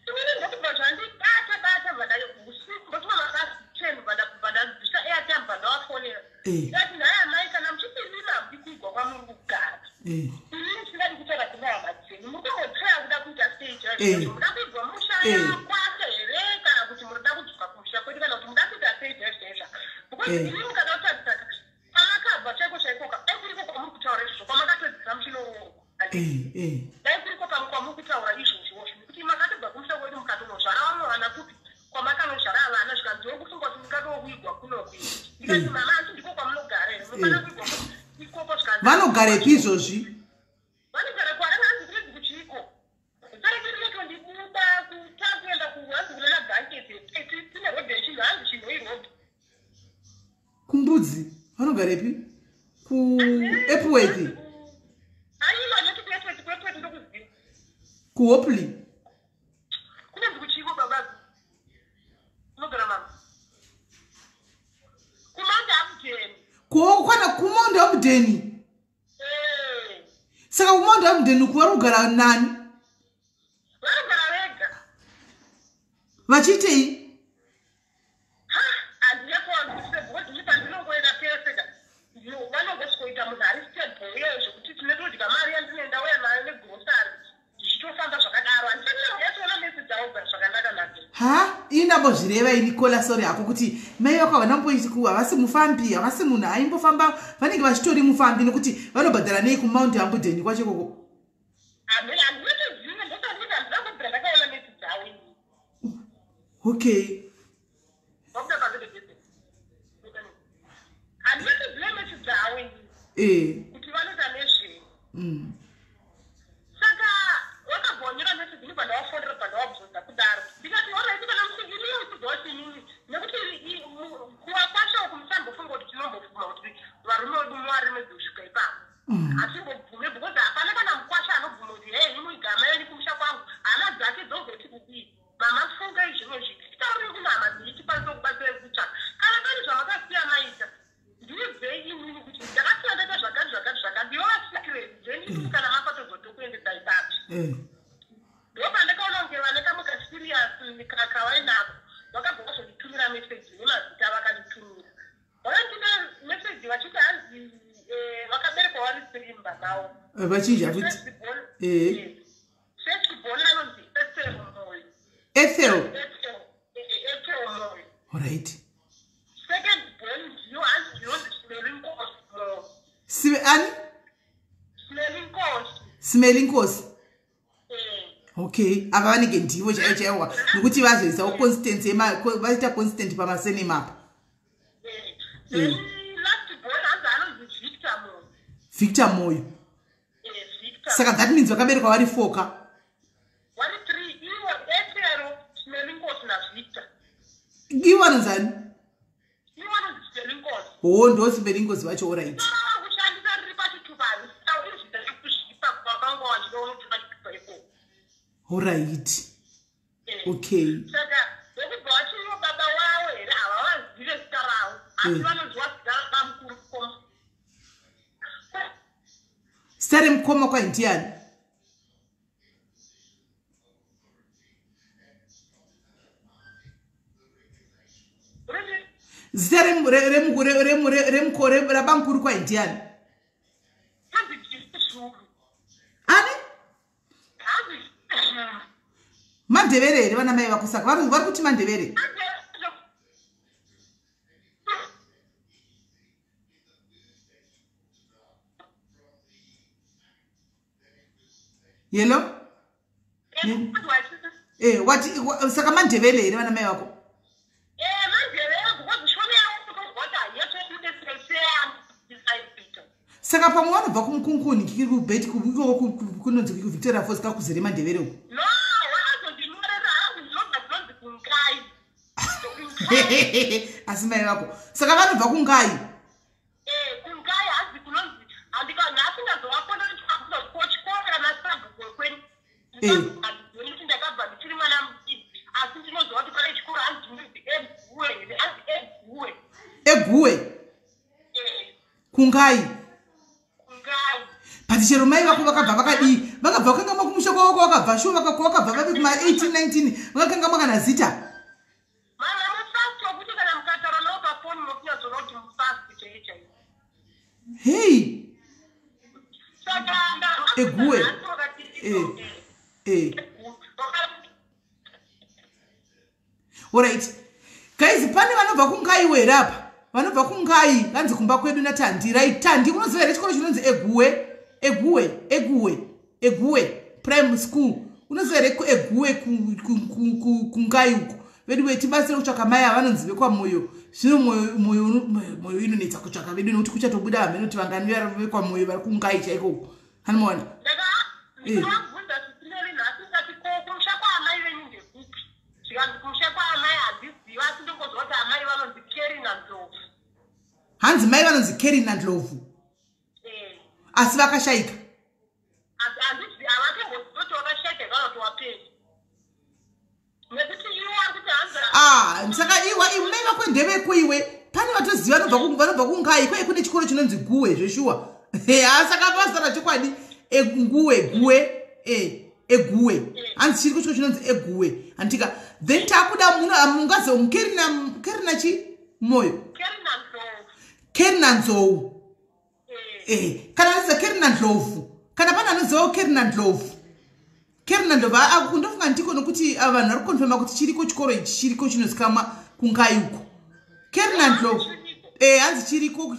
Inini ndokubva zvandibata usiku ndotuma makasi 10 bva ndabvisa airtime bva ndawafonera ndati naye amai kana muchipindima hamudi kuigwa kwamuri kugara inini singadi kutaura kuna hama dzenyu muri kungotsaya kuda kuita sei muda kuigwa mushaya kwase here kana kuti munoda kudzoka kumusha kwedu kana kuti muda kuita sei zvezvezva because inini mukada kutarisaka pamakabva chaiko chaikoka aikuriko kwamuri kutaura izvozvo kwamakatodzisa muchinorongo dai kuriko pamwe kwamuri kutaura izvozvozvo nekuti makatobva kumusha kwedu mukatonozvara vamwe vana kuti kwamakanozvara vana zvikanziwo kufunga kuti mukatokuigwa kunokuii ndikati mama hanzi ndiko kwamunogara here munofana kuigwa ikoko zvikanzi
vanogarepi izvozvi?
vanogara kwaranga hanzi kurezi kuchiko tarekeretondibuda kutakuenda kuhanzi kunana blanketi tine rodhe yechinhu hanzi chinhu irodhe
kumbudzi vanogarepi? Kuepworth?
aiwa neti kuepworth ndokuziva
kuhopley?
kunezi kuchiko babazi unogara mama kumanda amudheni
kwana kumonda wamudheni? Saka kumonda wamudheni kuvari kugara nani?
vanogara vega
vachitei?
handiyakuwanzise bhozi ndipandinongoenda peseka vanongosikoita munhu ari stable iyo zvekuti tinotodya mari yandinenda uya nayo negrosari zvichitofamba zvakadaro handiyatoona mesi dzaobva zvakanaka nadzo
indambozvireva ini kola sori hako kuti mai vako havasi mufambi havasi munhu aimbofamba vanenge vachitori mufambi nekuti vanobhadhara nei kumaundi ambudheni kwacho koko?
handinotoziva ndosandika ndinangobvira ndakaona mesi dzawo
okay
handinotoziva mesi dzawo kuti vanoita nezvei saka wakabvonyera mesi dzinobva ndawafonera bva ndawabvunza kudaro ndikati oraiti kana musigiriyo uchidzaoti inini nekuti kuwakwashawo kumusambofunga kuti tinombofuma kuti varume vedu mwari medzosvika ipapo hatimbobvume because hapana kana mukwasha anobvuma kuti hei imuigama yeni kumusha kwangu hama dzake dzozoti kudii mama funga izvino zvii titaurire kumama ndichikwanisa kubatsira kutsvaka kana pani zvamakasiya maita ndibvei inini kuti ndakasiya ndaita zvakati yovasikreti zvenini kana mapatozotokuendesa ipapi ndopandakaona kunge vane kamwe kasiriyasi kavainako vakabva vazonditumira meseji nemazita vakanditumira vakandime meseji vachiti hanzi vakaberekwa vari 3 mba navo
vachinja kuti
firstborn anonzi Ethel Moyo.
Ethel Moyo.
All right. Second born ndiyo hanzi ndinonzi Smelling
Ani? Smelling course. Okay, ava vanenge ndivo chaiwa nokuti vazoisa constance vaita constant pamasene mapa. Victor Moyo. Saka that means vakaberekwa vari 4 ka. Iwanonzani? Oh, ndo smelling course vacho alright. Alright. Okay. Stare mkoma kwa intiani. Stare rabankuru kwa intiani. Ani? Mandevere ere vana mai vakusaka vari kuti mandevere. Yellow? What saka mandevere ere vana mai vako? Saka pamwe vanobva kumukunkuni kiri kubeti kunonzi Victoria Falls kakuzere mandevere uko. Asi mai vako saka vanobva kungai?
Kungai hazi kunonzi andika nasinga zvawakona kuchikora kochikora nasabu kwekweni. Ndakabva ndichiri mwana mudiki asi ndinoziva kuti pane chikora hanzi Eguwe. Kungai? But chero mai vako vakabva vakadii vakabva vakanga makumusha kwako vakabva shuwa vakabva vapi kuma 18 19 vakanga makana zita. Hey. Eguwe. Alright. Guys, pane vanobva kungai werapa. Vanobva kungai kanzi kumba kwedu naTandi. Right, Tandi unoziva chikoro chinonzi Eguwe Prime School. Unoziva Eguwe kungai uko. Vedu weti basira kutsvaka mai avanonzive kwa Moyo. Zvino moyo inonetsa kutsvaka vedu nokuti kuchatobuda hameno kuti vangani vari kwa Moyo vari kungai chaiko. Hanoona? Hanzi mai vanonzi Kerry naNdlovu. Asi vakashaika. Saka iwa mai vako ndeve kuiwe pane vatoziva vanobva kungai kwai kune chikoro chinonzi Guwe zveshuwa. Saka pasara chokwadi Eguwe. Hanzi chiri kuchikoro chinonzi Eguwe. Antika then takuda mungazo Kerry nachi Moyo. Kerry naNdlovu. Kana nisa Kerry naNdlovu. Kana pana anoziva Kerry naNdlovu. Kerry naNdlovu akundofunga ndiko nokuti vanhu vari kukonfirma kuti chiriko chikoro ichi chiriko chinozikamwa kungai uko. Kerry naNdlovu. Hanzi chiriko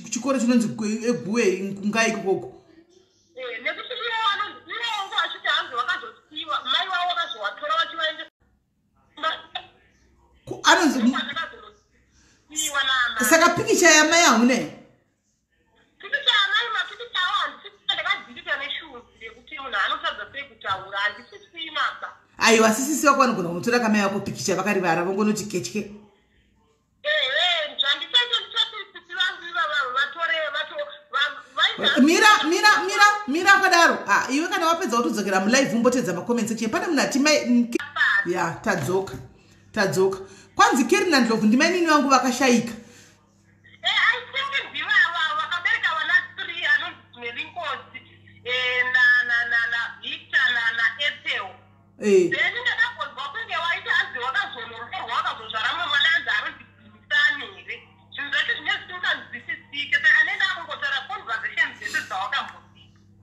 chikoro chinonzi Eguwe kungai ukoko. Nekuti iwo wangu achiti hanzi wakazosiiwa mai wavo vakazovatora vachivaende.
Anonzi saka pikicha ya mai haune?
Pikicha ya mai mapikicha awo handisi ndakadzirika neshungu yekuti munhu anotadza sei kutaura handisisii maba.
Aiwa sisisi wako vanogona kunotora kamai vako pikicha vakarivara vangonoti ketye. Mira akadaro. Iwe kana wapedza kutodzokera mulive umbotedza macomments section. Pane munhu ati mai ya tadzoka. Kwanzi Kerry naNdlovu ndimai nini vangu vakashaika.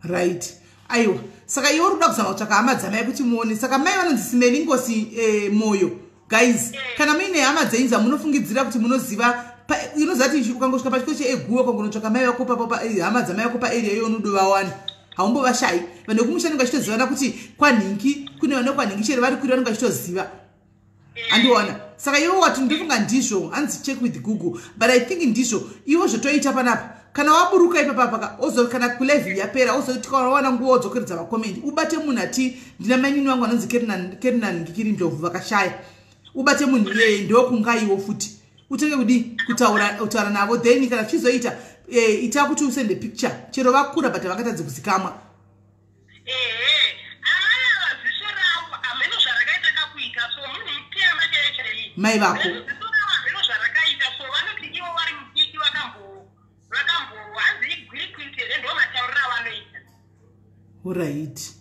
Right. Aiwa. Saka iwo ruda kuzama kutsvaka hama dzamai kuti muone. Saka mai vanonzi Smelling Course Moyo. Guys, kana muine hama dzenyu munofungidzira kuti munoziva inozati ukangosvika pachiko cheeguwa ukangonotsvaka mai vako hama dzamai vako paarea iyo unodovawana haumbovashayi vanhu vekumushani vachitozivana kuti kwanhingi kune vane kwanhingi chero vari kuri vanenge vachitoziva andiona saka ivo wati ndofunga ndizvo hanzi check with Google but I think ndizvo ivo zvotoita panapa kana waburuka ipapapaka kana kulevel yapera ozoti kawana nguva wodzokeredza vakomendi ubate munhu ati ndina mainini wangu anonzi Kerinan Ngikiri Ndlovu vakashaya ubate munhu iyeye ndokungaiwo futi utenge kudi kutaura navo then kana chizoita ita kuti usende picture chero vakura but vakatadze kuzikamwa mai vako alright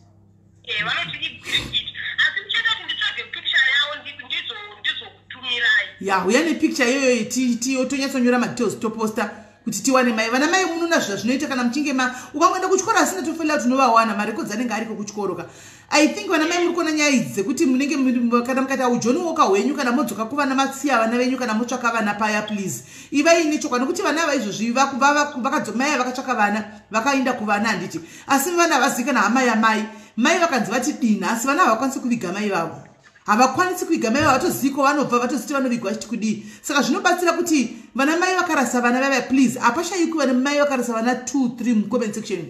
ya uyane picture yoyo tonyatonyora madetails toposta kuti tiwane mai vana mai munona zvinhu zvinoita kana muchinge ukangoenda kuchikoro asina tofelera tunovawana marekodzi anenge ariko kuchikoro I think vana mai muri kuona nyaya idzi dzekuti munenge kana mukati aujoni woka hwenyu kana modzoka kuvana masiya vana venyu kana motsvaka vana paya please ivai nechokwadi nokuti vana ava izvozvi mai vakatsvaka vana vakaenda kuvana handiti asi vana havazikana hama yamai mai vakanzi vati dina asi vana havakwanisi kuviga mai vavo havakwanisi kuviga mai vavo vatoziko vanobva vatoziti vanovigwa chiti kudii saka zvinobatsira kuti vana mai vakarasa vana vava please hapashayikwi vana mai vakarasa vana 2-3 mucomment section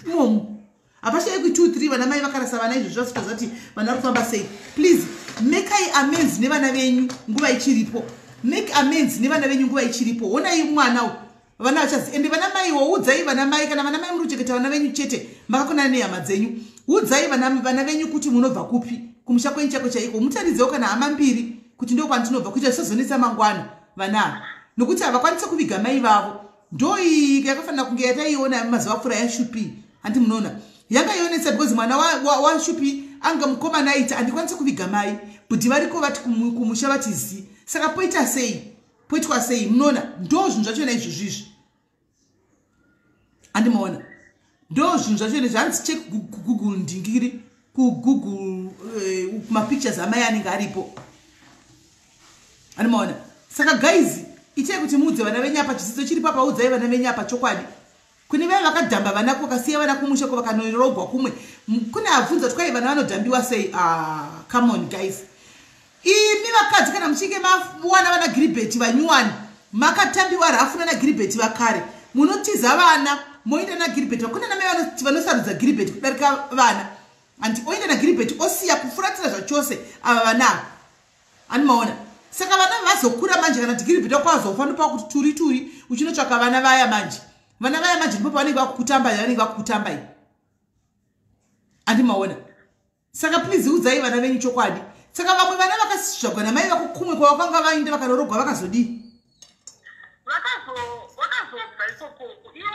imomo hapashayikwi 2-3 vana mai vakarasa vana izvo zvasitozati vana vari kufamba sei please makai amends nevana venyu nguva ichiripo make amends nevana venyu nguva ichiripo onai mwana vana vachazi ende vana mai udzai vana mai kana vana mai muri kuchengeta vana venyu chete makakonana nehama dzenyu udzai vana venyu kuti munobva kupi kumusha kwenyu chako chaiko mutaridzewo kana hama mbiri kuti ndo kwandinobva kuita zvisazonetsa mangwana vana nokuti havakwanisa kuviga mai vavo ndo iyi yakafanira kunge yataiona mazuva pfuura yashupi handi munoona yakaionesa because mwana washupi anga mukomana aita handikwanisa kuviga mai bhudhi variko vati kumusha vatizi saka poitwa sei munoona ndo zvinhu zvachona izvozvizvi handimaona ndo zvinhu zvachona zvanzi check Google ndingiri kugoogle mapictures amai anenge aripo handimaona saka guys itai kuti muudze vana venyu apa chidzidzo chiri papa udzai vana venyu apa chokwadi kune vaya vakadhamba vana vakasiya vana kumusha ko vakanorogwa kumwe kune abvunza kuti kwai vana vanodhambiwa sei come on guys imi vakadzi kana muchinge mawana vana Gilbert vanyuwani makatambiwa rafu nana Gilbert vakare munotiza vana moenda na Gilbert kuna na mai vanosarudza Gilbert kudarika vana andi oenda na Gilbert osiya kufuratira zvachose ava vana animaona saka vana vazokura manje kana Gilbert kwazofa pa kuti turi uchinotsvaka vana vaya manje ndipo vanenge vakukutamba andimaona saka please udzai vana venyu chokwadi saka vamwe vana vakasvagwa namai vako kumwe kwavakanga vainde vakanorogwa vakazodii
vakazobva ikoko iyo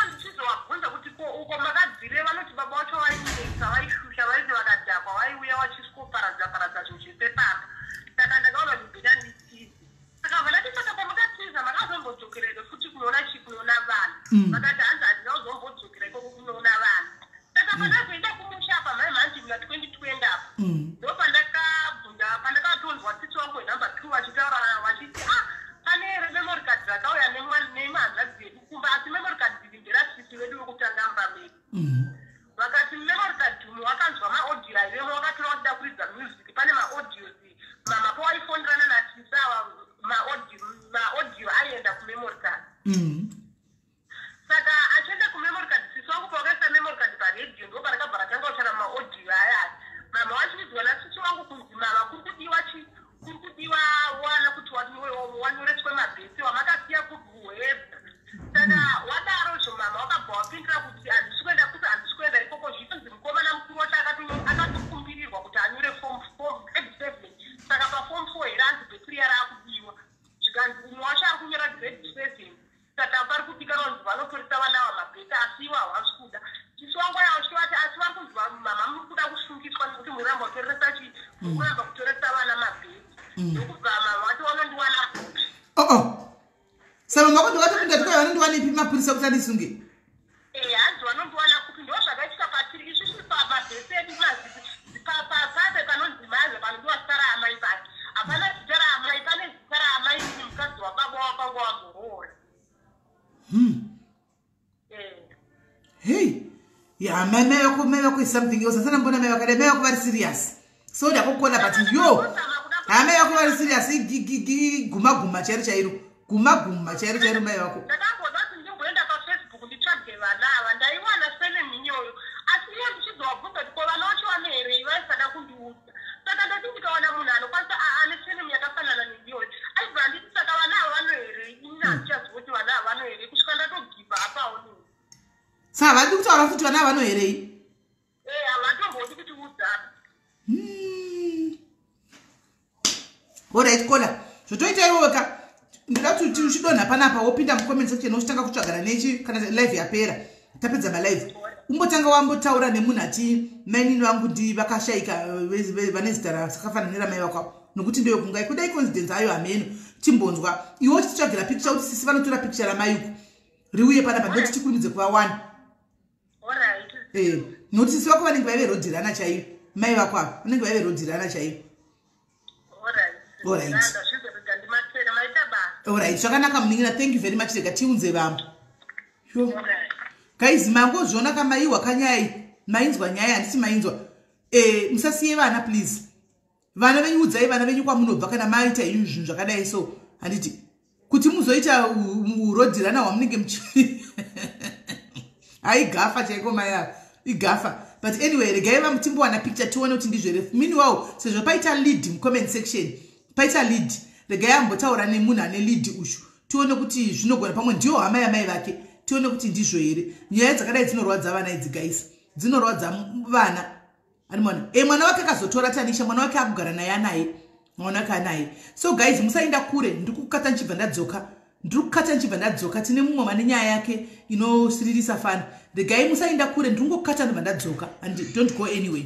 ndichizovabvunza kuti uko makadzire vanoti baba vacho vainesa vaishusha vaiti vakadhakwa vaiuya vachisikoparadza zvinhu zvepepapa saka ndakaona mibheda nditizi saka vana tisaka pamakatiza makazombodzokeraiko futi kunoona kunoona vanhu vakati hanzi handina kuzombodzokera ikoko kunoona vanhu saka pakazoenda kumushapa mai manji muna 2020 apa ndo pandakatonzwa titi wangu number 2 vachitaura vachiti pane memory card rakauya nemhanza dzedu kumba asi memory card dziri nderasisi vedu vekutanga mbameri vakati memory card mumwe wakanzwa maaudio aivemo vakatora vachida kuridza music pane maaudio mama pawaifonderana natisawa maaudio aienda kumemory card saka achienda kumemory card sisi wangu pawakaisa memory card paredio ndo parakabva ratanga kuchana maaudio aya mama wachividzwa nasisi wangu kunzi mama kuri kudiwa wana kuti wanyoreswe mabhesi wamakasiya kuhwebha saka wadaro zvo mama wakabva wapindira kuti handisi kuenda ikoko zvitonzi mukomana mukuru wacho akatokumbirirwa kuti anyore form 7 saka paform 4 here hanzi bhesi riya raakudiwa zvikanzi umwe wacho ari kunyora grade 7 saka pari kudikanwa kunzi vanotoresa vana vamabhesi asi iwo havasi kuda chisi wangu yaochivati asi vari kunzi mama muri kuda kusungiswa nekuti muramba kutoresa chii muramba kutoresa vana mabhesi ndokubva mama vati vanondiwana
saka makoti vatopinda tikai vanondiwanipi mapurisa kuti andisunge
hanzi vanondiwana kupi ndo zvakaitika patiri isusu pamabhesi edu mazii pape panonzi maze panodiwa sara amai pake hapana zita raamai kwangu wagorora.
Hey, yeah, mai wako is something else. Sana mbona mai wako very serious. So da kokona but yo. Mai wako very serious. Guma cheri chairu. Guma chairu mai wako.
Ndakako basi ndingoenda pa Facebook nditsvage vana ava ndaiwana sele minyoyo. Asi iye ndichizobvunza kuti vana vacho vanere vaisada kundiudza. Saka ndoti ndikaona munhu anokwanisa ane sele yakafanana nendiyoyo. Aibva nditi saka vana ava vanohere. Ini handichazivi kuti vana ava vanohere. Kusvika ndatogiva apawo ni.
Saka vari kutaura kuti vana vanoherei?
Havatomboti kuti udzana.
Alright, kola. Zvotoita iwoka. Ndida kuti uchidonha panapa wopinda mucomment section uchitanga kutsvagana nechi kana live yapera. Tapedza malive. Umbotanga wambotaura nemunhu ati mainini vangu ndi vakashayika vane zita rakafananira mai vako. Nokuti ndeyo kungai kudai coincidence ayo ameno. Chimbonzwa. Iwo uchitsvagira picture kuti sisi vanotora picture ramayuku. Riuye panapa ndoti tikurumidze kuva 1. Noti sisi vako vanenge vaive rodhirana chaiyo. Mai vako apa vanenge vaive rodhirana chaiyo. Alright, zvakanaka muningira. Thank you very much. Rega tiunze vamwe. Guys, mangozviona kamaiwa kanyai. Mainzwa nyaya handisi mainzwa. Musasiye vana please. Vana venyu udzai vana venyu kwamunobva kana maita izvi zvinhu zvakadai so. Handiti kuti muzoita urodhirana hwamunenge muchi. Aigafa chaiko maya. Igafa. But anyway, regai vamutimbowana picture tione kuti ndizvere. Meanwhile, sezvo paita lead mucomment section. Paita lead. Regai ambotaura nemunhu ane lead ushu. Tione kuti zvinogona pamwe ndiyo hama yamai vake. Tione kuti ndizvo here. Nyaya dzakadai dzinorwadza vana idzi guys. Dzinorwadza vana. Animona. Mwana wake akazotora Tanisha, mwana wake akugara naye anaye. Mwana wake anaye. So guys, musaenda kure. Ndikukata nchibva ndadzoka. Tine mumwe mane nyaya yake inosiririsa fana. Regai musaenda kure. Ndikungokata ndibva ndadzoka. And don't go anywhere.